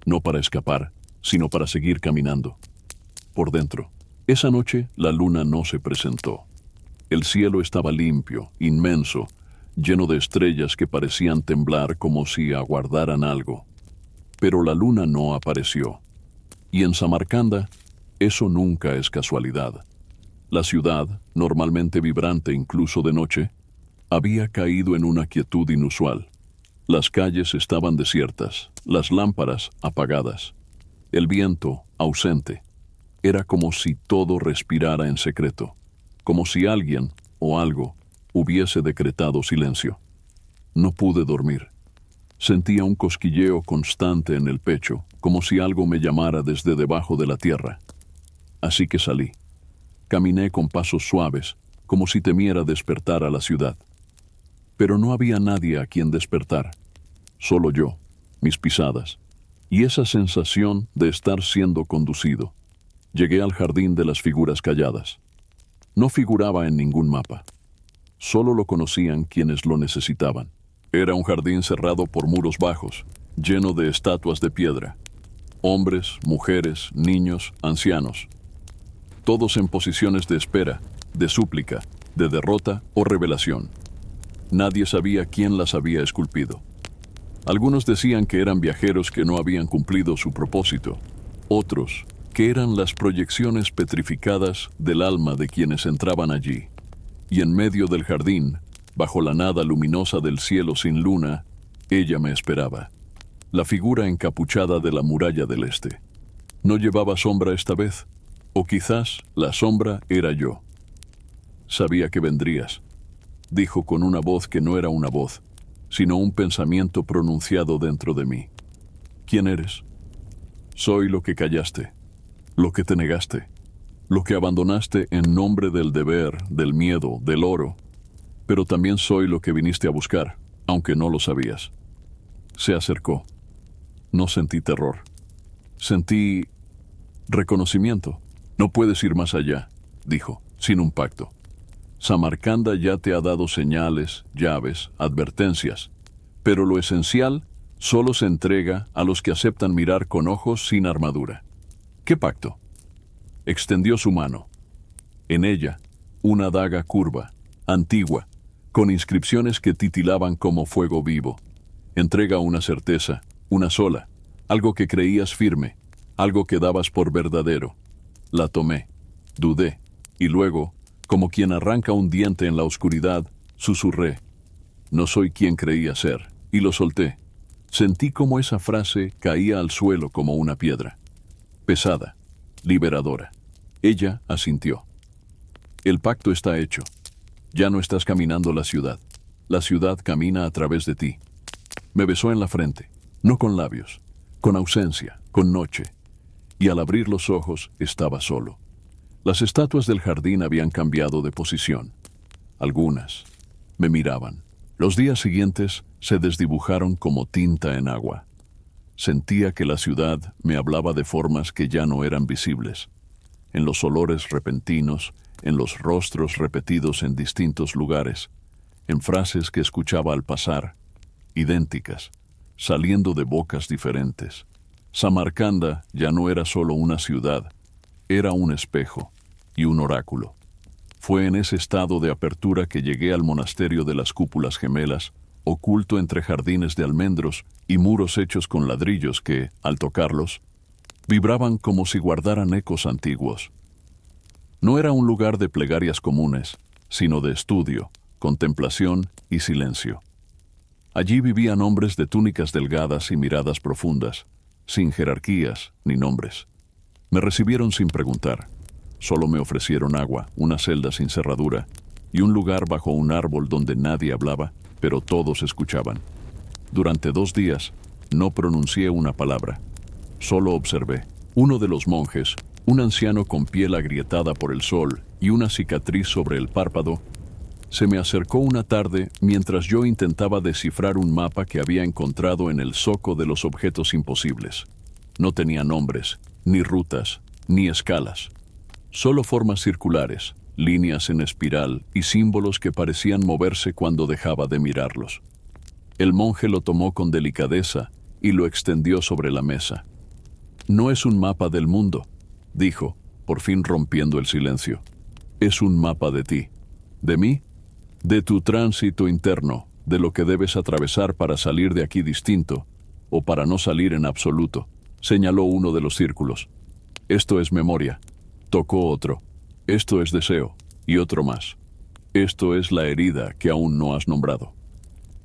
Speaker 1: no para escapar, sino para seguir caminando. Por dentro, esa noche la luna no se presentó. El cielo estaba limpio, inmenso, lleno de estrellas que parecían temblar como si aguardaran algo. Pero la luna no apareció. Y en Samarcanda, eso nunca es casualidad. La ciudad, normalmente vibrante incluso de noche, había caído en una quietud inusual. Las calles estaban desiertas, las lámparas apagadas, el viento ausente. Era como si todo respirara en secreto, como si alguien o algo hubiese decretado silencio. No pude dormir. Sentía un cosquilleo constante en el pecho, como si algo me llamara desde debajo de la tierra. Así que salí. Caminé con pasos suaves, como si temiera despertar a la ciudad. Pero no había nadie a quien despertar. Solo yo, mis pisadas, y esa sensación de estar siendo conducido. Llegué al jardín de las figuras calladas. No figuraba en ningún mapa. Solo lo conocían quienes lo necesitaban. Era un jardín cerrado por muros bajos, lleno de estatuas de piedra. Hombres, mujeres, niños, ancianos. Todos en posiciones de espera, de súplica, de derrota o revelación. Nadie sabía quién las había esculpido. Algunos decían que eran viajeros que no habían cumplido su propósito. Otros, que eran las proyecciones petrificadas del alma de quienes entraban allí. Y en medio del jardín, bajo la nada luminosa del cielo sin luna, ella me esperaba. La figura encapuchada de la muralla del este. No llevaba sombra esta vez, o quizás la sombra era yo. Sabía que vendrías, dijo con una voz que no era una voz, sino un pensamiento pronunciado dentro de mí. ¿Quién eres? Soy lo que callaste, lo que te negaste, lo que abandonaste en nombre del deber, del miedo, del oro, pero también soy lo que viniste a buscar, aunque no lo sabías. Se acercó. No sentí terror. Sentí reconocimiento. No puedes ir más allá, dijo, sin un pacto. Samarcanda ya te ha dado señales, llaves, advertencias, pero lo esencial solo se entrega a los que aceptan mirar con ojos sin armadura. ¿Qué pacto? Extendió su mano. En ella, una daga curva, antigua, con inscripciones que titilaban como fuego vivo. Entrega una certeza, una sola, algo que creías firme, algo que dabas por verdadero. La tomé, dudé, y luego, como quien arranca un diente en la oscuridad, susurré: no soy quien creía ser, y lo solté. Sentí como esa frase caía al suelo como una piedra. Pesada, liberadora. Ella asintió. El pacto está hecho. Ya no estás caminando la ciudad. La ciudad camina a través de ti. Me besó en la frente, no con labios, con ausencia, con noche. Y al abrir los ojos estaba solo. Las estatuas del jardín habían cambiado de posición. Algunas me miraban. Los días siguientes se desdibujaron como tinta en agua. Sentía que la ciudad me hablaba de formas que ya no eran visibles. En los olores repentinos, en los rostros repetidos en distintos lugares, en frases que escuchaba al pasar, idénticas, saliendo de bocas diferentes. Samarcanda ya no era solo una ciudad, era un espejo y un oráculo. Fue en ese estado de apertura que llegué al monasterio de las cúpulas gemelas, oculto entre jardines de almendros y muros hechos con ladrillos que, al tocarlos, vibraban como si guardaran ecos antiguos. No era un lugar de plegarias comunes, sino de estudio, contemplación y silencio. Allí vivían hombres de túnicas delgadas y miradas profundas, sin jerarquías ni nombres. Me recibieron sin preguntar. Solo me ofrecieron agua, una celda sin cerradura y un lugar bajo un árbol donde nadie hablaba, pero todos escuchaban. Durante 2 días no pronuncié una palabra. Solo observé. Uno de los monjes, un anciano con piel agrietada por el sol y una cicatriz sobre el párpado, se me acercó una tarde mientras yo intentaba descifrar un mapa que había encontrado en el zoco de los objetos imposibles. No tenía nombres, ni rutas, ni escalas. Solo formas circulares, líneas en espiral y símbolos que parecían moverse cuando dejaba de mirarlos. El monje lo tomó con delicadeza y lo extendió sobre la mesa. No es un mapa del mundo, dijo, por fin rompiendo el silencio. Es un mapa de ti. ¿De mí? De tu tránsito interno, de lo que debes atravesar para salir de aquí distinto, o para no salir en absoluto, señaló uno de los círculos. Esto es memoria. Tocó otro. Esto es deseo, y otro más. Esto es la herida que aún no has nombrado.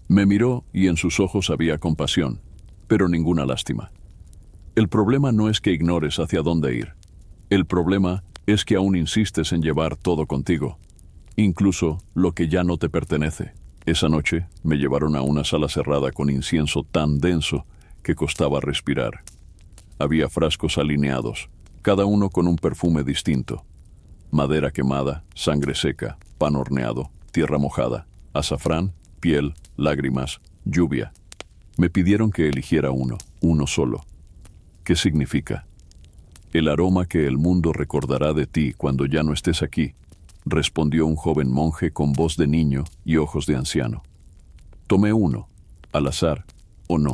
Speaker 1: Me miró y en sus ojos había compasión, pero ninguna lástima. El problema no es que ignores hacia dónde ir. El problema es que aún insistes en llevar todo contigo, incluso lo que ya no te pertenece. Esa noche me llevaron a una sala cerrada con incienso tan denso que costaba respirar. Había frascos alineados, cada uno con un perfume distinto. Madera quemada, sangre seca, pan horneado, tierra mojada, azafrán, piel, lágrimas, lluvia. Me pidieron que eligiera uno solo. ¿Qué significa? El aroma que el mundo recordará de ti cuando ya no estés aquí, respondió un joven monje con voz de niño y ojos de anciano. Tomé uno, al azar, o no.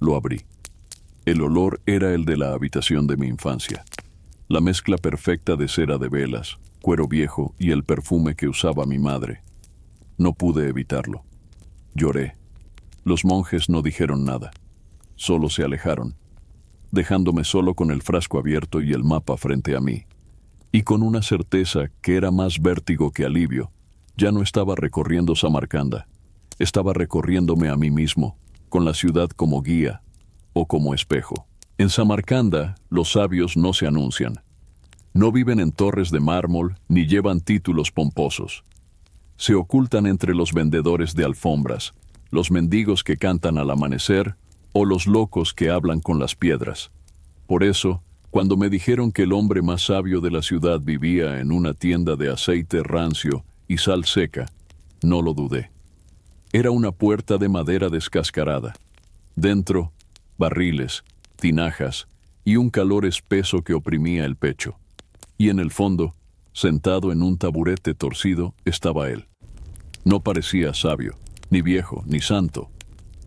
Speaker 1: Lo abrí. El olor era el de la habitación de mi infancia. La mezcla perfecta de cera de velas, cuero viejo y el perfume que usaba mi madre. No pude evitarlo. Lloré. Los monjes no dijeron nada. Solo se alejaron, dejándome solo con el frasco abierto y el mapa frente a mí. Y con una certeza que era más vértigo que alivio, ya no estaba recorriendo Samarcanda. Estaba recorriéndome a mí mismo, con la ciudad como guía o como espejo. En Samarcanda, los sabios no se anuncian. No viven en torres de mármol ni llevan títulos pomposos. Se ocultan entre los vendedores de alfombras, los mendigos que cantan al amanecer o los locos que hablan con las piedras. Por eso, cuando me dijeron que el hombre más sabio de la ciudad vivía en una tienda de aceite rancio y sal seca, no lo dudé. Era una puerta de madera descascarada. Dentro, barriles, tinajas y un calor espeso que oprimía el pecho. Y en el fondo, sentado en un taburete torcido, estaba él. No parecía sabio, ni viejo, ni santo.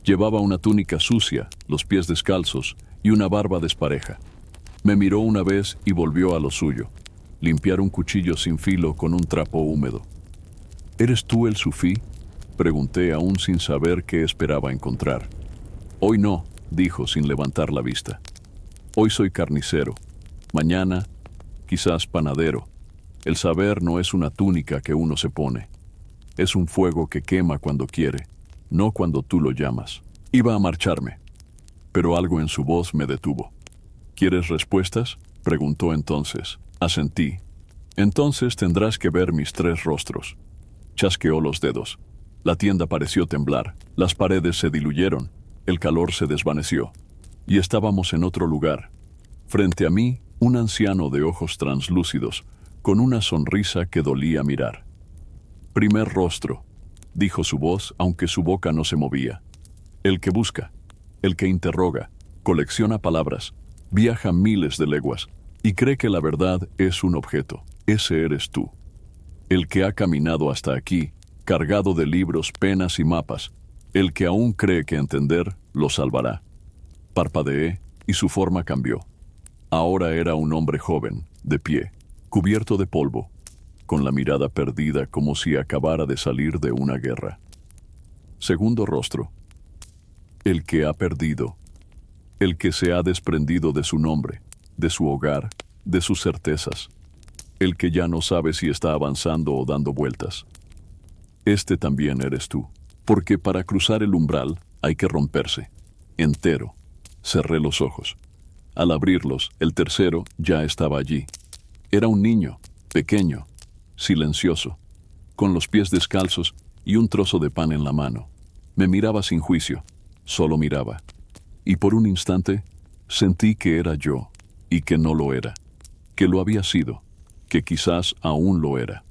Speaker 1: Llevaba una túnica sucia, los pies descalzos y una barba despareja. Me miró una vez y volvió a lo suyo, limpiar un cuchillo sin filo con un trapo húmedo. ¿Eres tú el sufí?, pregunté aún sin saber qué esperaba encontrar. Hoy no, dijo sin levantar la vista. Hoy soy carnicero, mañana quizás panadero. El saber no es una túnica que uno se pone. Es un fuego que quema cuando quiere, no cuando tú lo llamas. Iba a marcharme, pero algo en su voz me detuvo. ¿Quieres respuestas?, preguntó entonces. Asentí. Entonces tendrás que ver mis 3 rostros. Chasqueó los dedos. La tienda pareció temblar, las paredes se diluyeron, el calor se desvaneció. Y estábamos en otro lugar. Frente a mí, un anciano de ojos translúcidos, con una sonrisa que dolía mirar. Primer rostro, dijo su voz, aunque su boca no se movía. El que busca, el que interroga, colecciona palabras, viaja miles de leguas y cree que la verdad es un objeto. Ese eres tú. El que ha caminado hasta aquí, cargado de libros, penas y mapas, el que aún cree que entender lo salvará. Parpadeé y su forma cambió. Ahora era un hombre joven, de pie, cubierto de polvo, con la mirada perdida como si acabara de salir de una guerra. Segundo rostro. El que ha perdido, el que se ha desprendido de su nombre, de su hogar, de sus certezas, el que ya no sabe si está avanzando o dando vueltas. Este también eres tú, porque para cruzar el umbral hay que romperse, entero. Cerré los ojos. Al abrirlos, el tercero ya estaba allí. Era un niño, pequeño, silencioso, con los pies descalzos y un trozo de pan en la mano. Me miraba sin juicio, solo miraba. Y por un instante sentí que era yo y que no lo era, que lo había sido, que quizás aún lo era.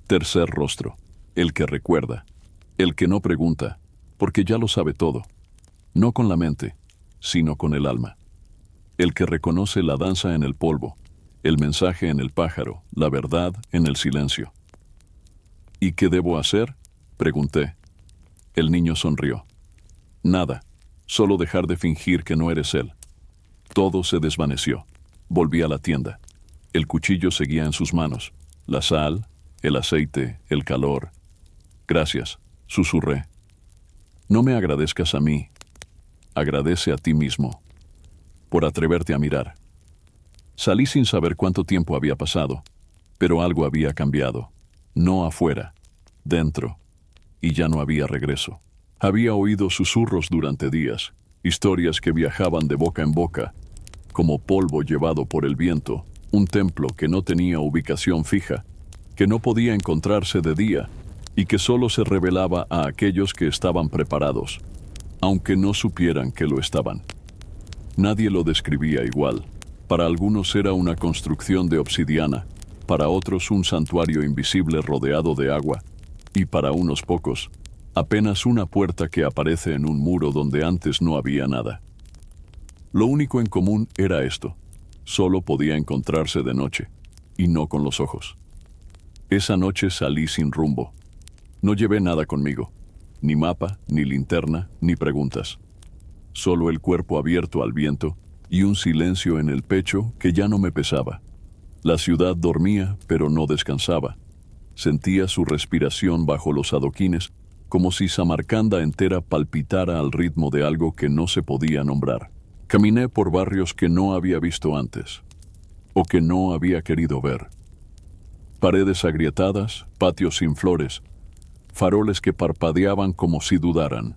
Speaker 1: Tercer rostro, el que recuerda, el que no pregunta, porque ya lo sabe todo, no con la mente, sino con el alma. El que reconoce la danza en el polvo, el mensaje en el pájaro, la verdad en el silencio. ¿Y qué debo hacer?, pregunté. El niño sonrió. Nada, solo dejar de fingir que no eres él. Todo se desvaneció. Volví a la tienda. El cuchillo seguía en sus manos. La sal, el aceite, el calor. Gracias, susurré. No me agradezcas a mí. Agradece a ti mismo por atreverte a mirar. Salí sin saber cuánto tiempo había pasado, pero algo había cambiado. No afuera, dentro, y ya no había regreso. Había oído susurros durante días, historias que viajaban de boca en boca, como polvo llevado por el viento, un templo que no tenía ubicación fija, que no podía encontrarse de día y que solo se revelaba a aquellos que estaban preparados, aunque no supieran que lo estaban. Nadie lo describía igual. Para algunos era una construcción de obsidiana, para otros un santuario invisible rodeado de agua, y para unos pocos, apenas una puerta que aparece en un muro donde antes no había nada. Lo único en común era esto: solo podía encontrarse de noche, y no con los ojos. Esa noche salí sin rumbo. No llevé nada conmigo, ni mapa, ni linterna, ni preguntas. Solo el cuerpo abierto al viento y un silencio en el pecho que ya no me pesaba. La ciudad dormía, pero no descansaba. Sentía su respiración bajo los adoquines, como si Samarcanda entera palpitara al ritmo de algo que no se podía nombrar. Caminé por barrios que no había visto antes, o que no había querido ver. Paredes agrietadas, patios sin flores, faroles que parpadeaban como si dudaran.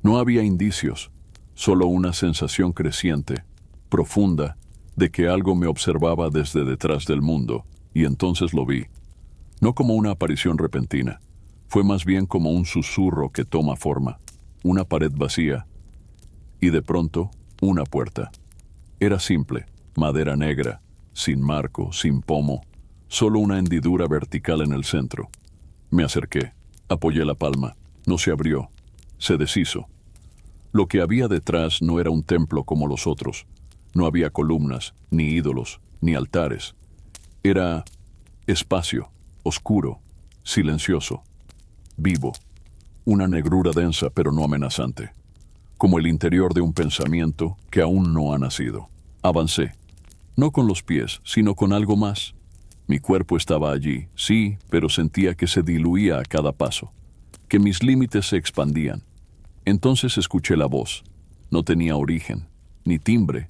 Speaker 1: No había indicios, solo una sensación creciente, profunda, de que algo me observaba desde detrás del mundo, y entonces lo vi. No como una aparición repentina, fue más bien como un susurro que toma forma, una pared vacía, y de pronto, una puerta. Era simple, madera negra, sin marco, sin pomo, solo una hendidura vertical en el centro. Me acerqué, apoyé la palma, no se abrió, se deshizo. Lo que había detrás no era un templo como los otros. No había columnas, ni ídolos, ni altares. Era espacio, oscuro, silencioso, vivo, una negrura densa pero no amenazante, como el interior de un pensamiento que aún no ha nacido. Avancé, no con los pies, sino con algo más. Mi cuerpo estaba allí, sí, pero sentía que se diluía a cada paso, que mis límites se expandían. Entonces escuché la voz. No tenía origen, ni timbre,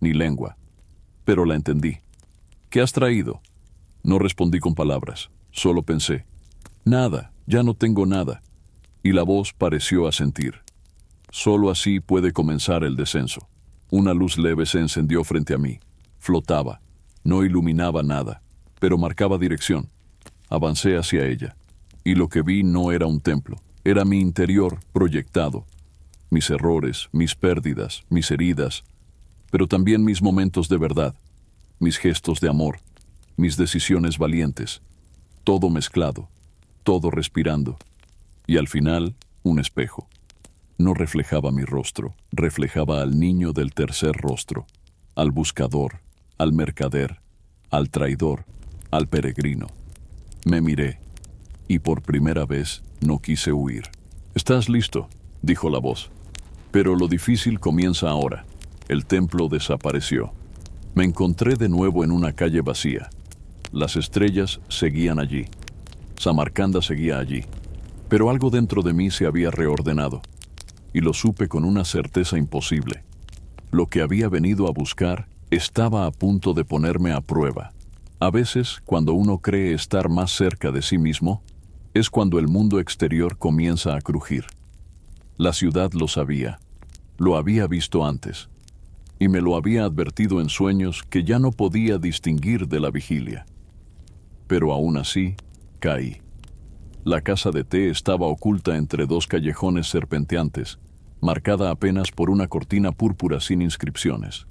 Speaker 1: ni lengua, pero la entendí. ¿Qué has traído? No respondí con palabras, solo pensé. Nada, ya no tengo nada. Y la voz pareció asentir. Solo así puede comenzar el descenso. Una luz leve se encendió frente a mí. Flotaba. No iluminaba nada, pero marcaba dirección. Avancé hacia ella. Y lo que vi no era un templo. Era mi interior proyectado. Mis errores, mis pérdidas, mis heridas, pero también mis momentos de verdad, mis gestos de amor, mis decisiones valientes. Todo mezclado, todo respirando. Y al final, un espejo. No reflejaba mi rostro, reflejaba al niño del tercer rostro, al buscador, al mercader, al traidor, al peregrino. Me miré, y por primera vez no quise huir. «¿Estás listo?», dijo la voz. Pero lo difícil comienza ahora. El templo desapareció. Me encontré de nuevo en una calle vacía. Las estrellas seguían allí. Samarcanda seguía allí. Pero algo dentro de mí se había reordenado. Y lo supe con una certeza imposible. Lo que había venido a buscar estaba a punto de ponerme a prueba. A veces, cuando uno cree estar más cerca de sí mismo, es cuando el mundo exterior comienza a crujir. La ciudad lo sabía. Lo había visto antes. Y me lo había advertido en sueños que ya no podía distinguir de la vigilia. Pero aún así, caí. La casa de té estaba oculta entre dos callejones serpenteantes, marcada apenas por una cortina púrpura sin inscripciones.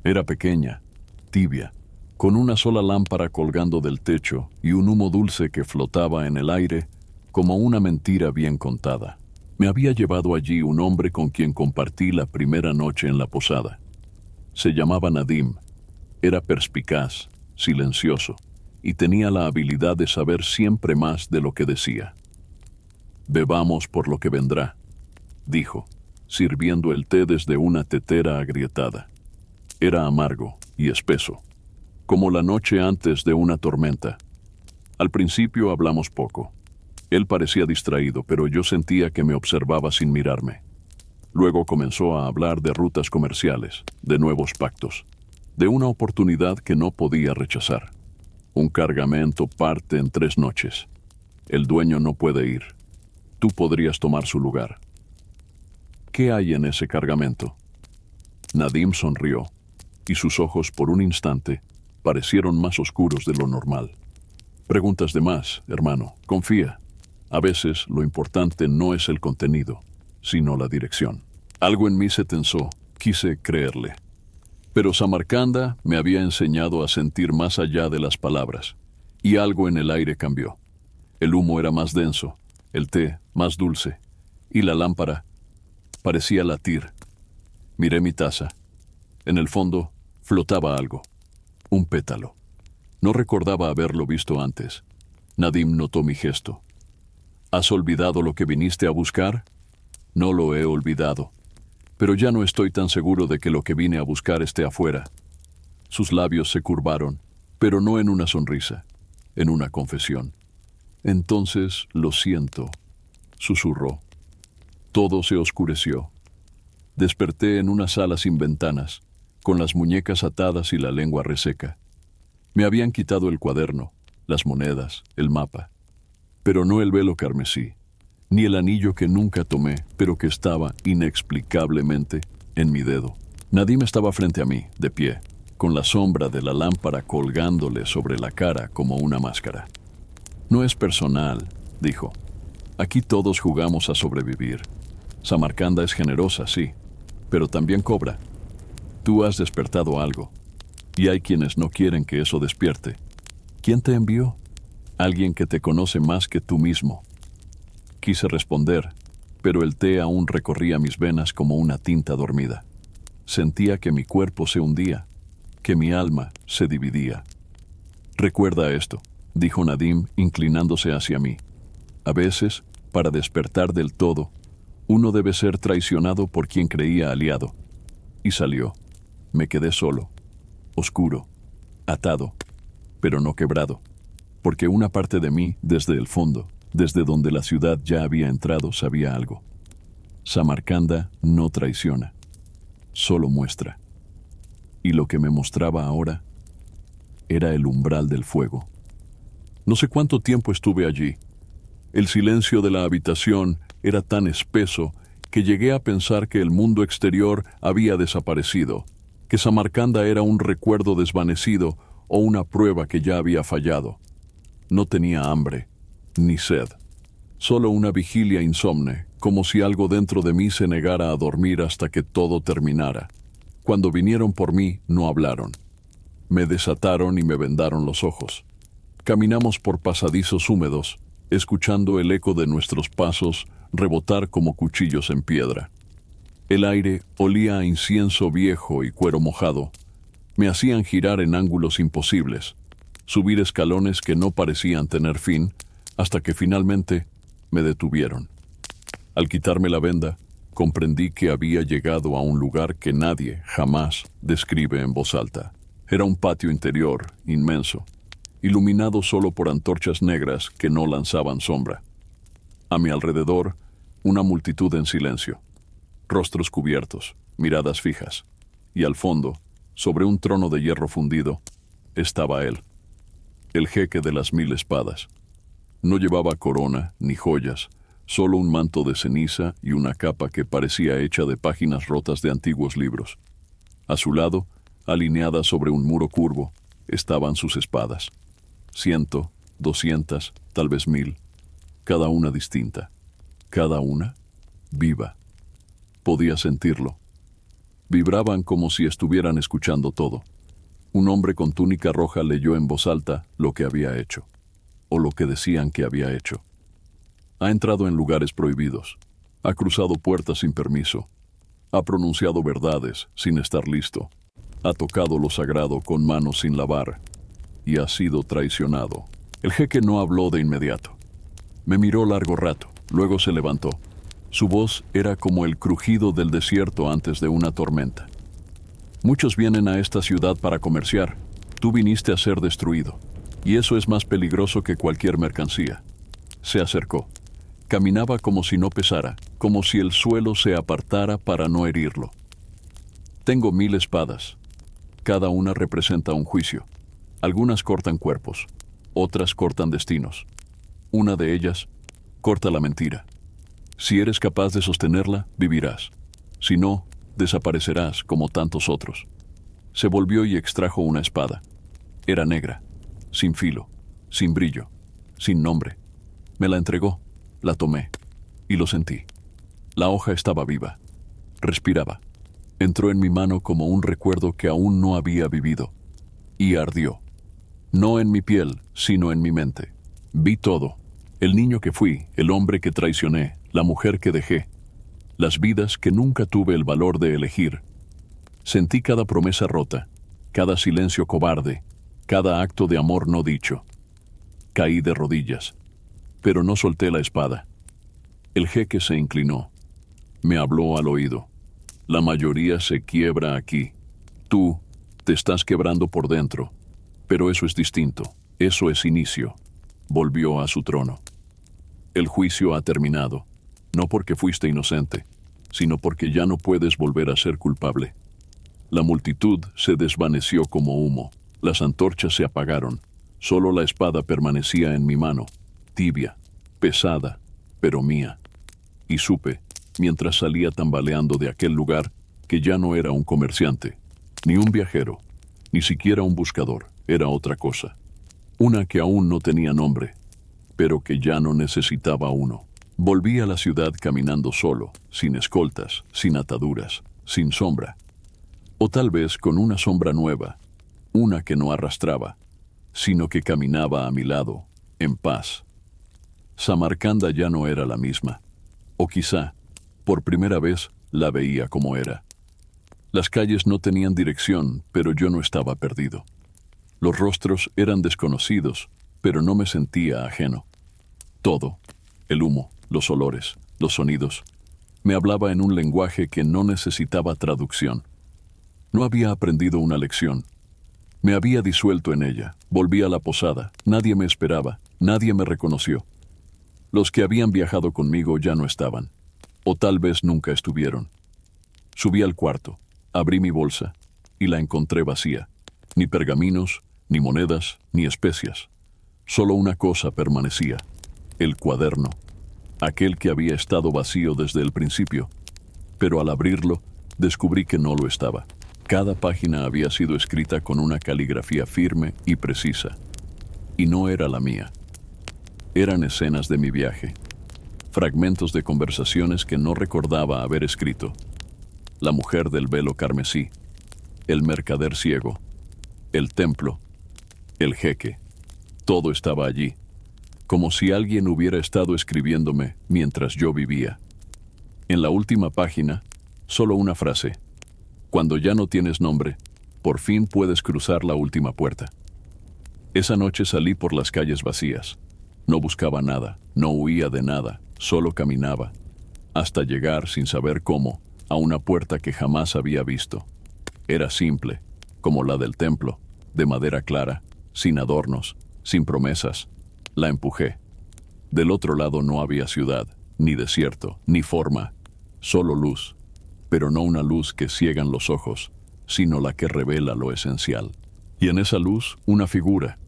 Speaker 1: Era pequeña, tibia, con una sola lámpara colgando del techo y un humo dulce que flotaba en el aire como una mentira bien contada. Me había llevado allí un hombre con quien compartí la primera noche en la posada. Se llamaba Nadim. Era perspicaz, silencioso, y tenía la habilidad de saber siempre más de lo que decía. «Bebamos por lo que vendrá», dijo, sirviendo el té desde una tetera agrietada. Era amargo y espeso, como la noche antes de una tormenta. Al principio hablamos poco. Él parecía distraído, pero yo sentía que me observaba sin mirarme. Luego comenzó a hablar de rutas comerciales, de nuevos pactos, de una oportunidad que no podía rechazar. Un cargamento parte en 3 noches. El dueño no puede ir. Tú podrías tomar su lugar. ¿Qué hay en ese cargamento? Nadim sonrió, y sus ojos por un instante parecieron más oscuros de lo normal. Preguntas de más, hermano. Confía. A veces lo importante no es el contenido, sino la dirección. Algo en mí se tensó. Quise creerle. Pero Samarcanda me había enseñado a sentir más allá de las palabras, y algo en el aire cambió. El humo era más denso, el té más dulce, y la lámpara parecía latir. Miré mi taza. En el fondo flotaba algo, un pétalo. No recordaba haberlo visto antes. Nadim notó mi gesto. ¿Has olvidado lo que viniste a buscar? No lo he olvidado. Pero ya no estoy tan seguro de que lo que vine a buscar esté afuera. Sus labios se curvaron, pero no en una sonrisa, en una confesión. Entonces lo siento, susurró. Todo se oscureció. Desperté en una sala sin ventanas, con las muñecas atadas y la lengua reseca. Me habían quitado el cuaderno, las monedas, el mapa, pero no el velo carmesí, ni el anillo que nunca tomé, pero que estaba inexplicablemente en mi dedo. Nadim estaba frente a mí, de pie, con la sombra de la lámpara colgándole sobre la cara como una máscara. «No es personal», dijo. «Aquí todos jugamos a sobrevivir. Samarcanda es generosa, sí, pero también cobra. Tú has despertado algo, y hay quienes no quieren que eso despierte. ¿Quién te envió? Alguien que te conoce más que tú mismo». Quise responder, pero el té aún recorría mis venas como una tinta dormida. Sentía que mi cuerpo se hundía, que mi alma se dividía. «Recuerda esto», dijo Nadim, inclinándose hacia mí. «A veces, para despertar del todo, uno debe ser traicionado por quien creía aliado». Y salió. Me quedé solo, oscuro, atado, pero no quebrado, porque una parte de mí, desde el fondo, desde donde la ciudad ya había entrado, sabía algo. Samarcanda no traiciona, solo muestra. Y lo que me mostraba ahora era el umbral del fuego. No sé cuánto tiempo estuve allí. El silencio de la habitación era tan espeso que llegué a pensar que el mundo exterior había desaparecido, que Samarcanda era un recuerdo desvanecido o una prueba que ya había fallado. No tenía hambre, ni sed, solo una vigilia insomne, como si algo dentro de mí se negara a dormir hasta que todo terminara. Cuando vinieron por mí, no hablaron. Me desataron y me vendaron los ojos. Caminamos por pasadizos húmedos, escuchando el eco de nuestros pasos rebotar como cuchillos en piedra. El aire olía a incienso viejo y cuero mojado. Me hacían girar en ángulos imposibles, subir escalones que no parecían tener fin, hasta que finalmente me detuvieron. Al quitarme la venda, comprendí que había llegado a un lugar que nadie jamás describe en voz alta. Era un patio interior inmenso, iluminado solo por antorchas negras que no lanzaban sombra. A mi alrededor, una multitud en silencio, rostros cubiertos, miradas fijas, y al fondo, sobre un trono de hierro fundido, estaba él, el jeque de las 1000 espadas. No llevaba corona ni joyas, solo un manto de ceniza y una capa que parecía hecha de páginas rotas de antiguos libros. A su lado, alineadas sobre un muro curvo, estaban sus espadas. 100, 200, tal vez 1000, cada una distinta, cada una viva. Podía sentirlo. Vibraban como si estuvieran escuchando todo. Un hombre con túnica roja leyó en voz alta lo que había hecho, o lo que decían que había hecho. Ha entrado en lugares prohibidos, ha cruzado puertas sin permiso, ha pronunciado verdades sin estar listo, ha tocado lo sagrado con manos sin lavar, y ha sido traicionado. El jeque no habló de inmediato. Me miró largo rato, luego se levantó. Su voz era como el crujido del desierto antes de una tormenta. Muchos vienen a esta ciudad para comerciar. Tú viniste a ser destruido, y eso es más peligroso que cualquier mercancía. Se acercó. Caminaba como si no pesara, como si el suelo se apartara para no herirlo. Tengo 1000 espadas. Cada una representa un juicio. Algunas cortan cuerpos, otras cortan destinos. Una de ellas corta la mentira. Si eres capaz de sostenerla, vivirás. Si no, desaparecerás como tantos otros. Se volvió y extrajo una espada. Era negra, sin filo, sin brillo, sin nombre. Me la entregó, la tomé y lo sentí. La hoja estaba viva, respiraba. Entró en mi mano como un recuerdo que aún no había vivido y ardió. No en mi piel, sino en mi mente. Vi todo. El niño que fui, el hombre que traicioné, la mujer que dejé, las vidas que nunca tuve el valor de elegir. Sentí cada promesa rota, cada silencio cobarde, cada acto de amor no dicho. Caí de rodillas, pero no solté la espada. El jeque se inclinó. Me habló al oído. La mayoría se quiebra aquí. Tú te estás quebrando por dentro, pero eso es distinto. Eso es inicio. Volvió a su trono. El juicio ha terminado, no porque fuiste inocente, sino porque ya no puedes volver a ser culpable. La multitud se desvaneció como humo, las antorchas se apagaron, solo la espada permanecía en mi mano, tibia, pesada, pero mía. Y supe, mientras salía tambaleando de aquel lugar, que ya no era un comerciante, ni un viajero, ni siquiera un buscador, era otra cosa. Una que aún no tenía nombre, pero que ya no necesitaba uno. Volví a la ciudad caminando solo, sin escoltas, sin ataduras, sin sombra. O tal vez con una sombra nueva, una que no arrastraba, sino que caminaba a mi lado, en paz. Samarcanda ya no era la misma. O quizá, por primera vez, la veía como era. Las calles no tenían dirección, pero yo no estaba perdido. Los rostros eran desconocidos, pero no me sentía ajeno. Todo, el humo, los olores, los sonidos, me hablaba en un lenguaje que no necesitaba traducción. No había aprendido una lección. Me había disuelto en ella, volví a la posada, nadie me esperaba, nadie me reconoció. Los que habían viajado conmigo ya no estaban, o tal vez nunca estuvieron. Subí al cuarto, abrí mi bolsa, y la encontré vacía. Ni pergaminos, ni monedas, ni especias. Solo una cosa permanecía: el cuaderno, aquel que había estado vacío desde el principio. Pero al abrirlo, descubrí que no lo estaba. Cada página había sido escrita con una caligrafía firme y precisa. Y no era la mía. Eran escenas de mi viaje, fragmentos de conversaciones que no recordaba haber escrito. La mujer del velo carmesí, el mercader ciego, el templo, el jeque. Todo estaba allí, como si alguien hubiera estado escribiéndome mientras yo vivía. En la última página, solo una frase: cuando ya no tienes nombre, por fin puedes cruzar la última puerta. Esa noche salí por las calles vacías. No buscaba nada, no huía de nada, solo caminaba, hasta llegar, sin saber cómo, a una puerta que jamás había visto. Era simple, como la del templo, de madera clara, sin adornos, sin promesas. La empujé. Del otro lado no había ciudad, ni desierto, ni forma, solo luz, pero no una luz que ciegan los ojos, sino la que revela lo esencial. Y en esa luz, una figura,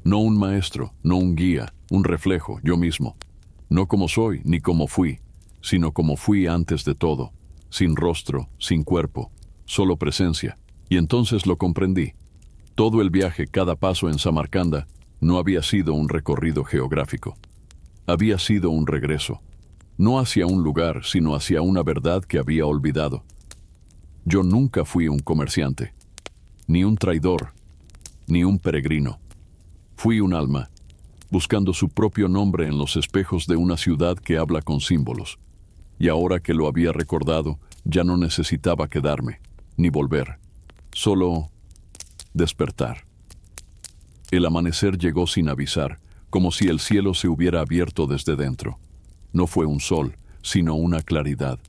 Speaker 1: no un maestro, no un guía, un reflejo, yo mismo. No como soy, ni como fui, sino como fui antes de todo, sin rostro, sin cuerpo, solo presencia. Y entonces lo comprendí. Todo el viaje, cada paso en Samarcanda, no había sido un recorrido geográfico. Había sido un regreso, no hacia un lugar, sino hacia una verdad que había olvidado. Yo nunca fui un comerciante, ni un traidor, ni un peregrino. Fui un alma, buscando su propio nombre en los espejos de una ciudad que habla con símbolos. Y ahora que lo había recordado, ya no necesitaba quedarme, ni volver, solo despertar. El amanecer llegó sin avisar, como si el cielo se hubiera abierto desde dentro. No fue un sol, sino una claridad,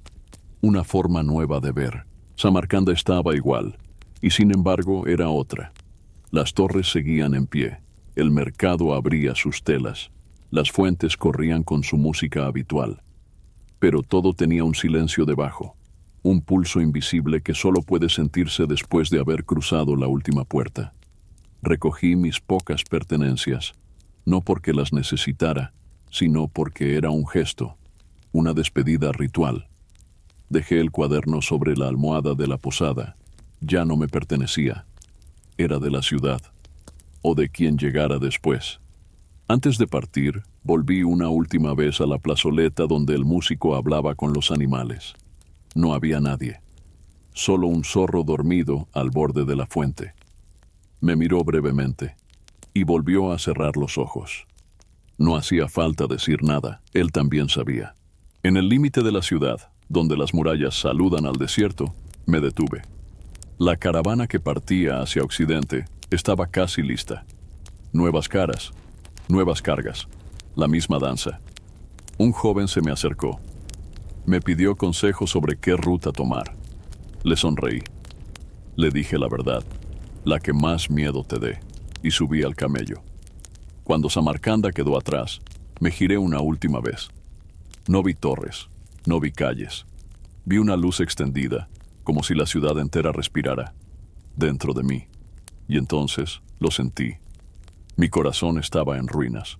Speaker 1: una forma nueva de ver. Samarcanda estaba igual, y sin embargo era otra. Las torres seguían en pie, el mercado abría sus telas, las fuentes corrían con su música habitual. Pero todo tenía un silencio debajo, un pulso invisible que solo puede sentirse después de haber cruzado la última puerta. Recogí mis pocas pertenencias, no porque las necesitara, sino porque era un gesto, una despedida ritual. Dejé el cuaderno sobre la almohada de la posada. Ya no me pertenecía. Era de la ciudad, o de quien llegara después. Antes de partir, volví una última vez a la plazoleta donde el músico hablaba con los animales. No había nadie, solo un zorro dormido al borde de la fuente. Me miró brevemente y volvió a cerrar los ojos. No hacía falta decir nada, él también sabía. En el límite de la ciudad, donde las murallas saludan al desierto, me detuve. La caravana que partía hacia occidente estaba casi lista. Nuevas caras, nuevas cargas, la misma danza. Un joven se me acercó. Me pidió consejo sobre qué ruta tomar. Le sonreí. Le dije la verdad, la que más miedo te dé, y subí al camello. Cuando Samarcanda quedó atrás, me giré una última vez. No vi torres, no vi calles. Vi una luz extendida, como si la ciudad entera respirara, dentro de mí. Y entonces lo sentí. Mi corazón estaba en ruinas.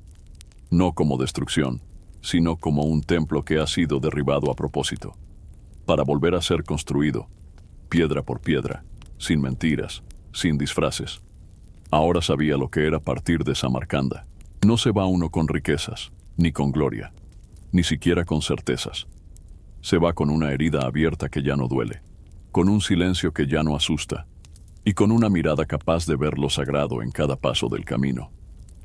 Speaker 1: No como destrucción, sino como un templo que ha sido derribado a propósito, para volver a ser construido, piedra por piedra, sin mentiras, sin disfraces. Ahora sabía lo que era partir de Samarcanda. No se va uno con riquezas, ni con gloria, ni siquiera con certezas. Se va con una herida abierta que ya no duele, con un silencio que ya no asusta, y con una mirada capaz de ver lo sagrado en cada paso del camino.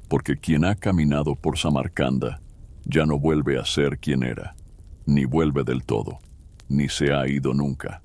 Speaker 1: Porque quien ha caminado por Samarcanda ya no vuelve a ser quien era, ni vuelve del todo, ni se ha ido nunca.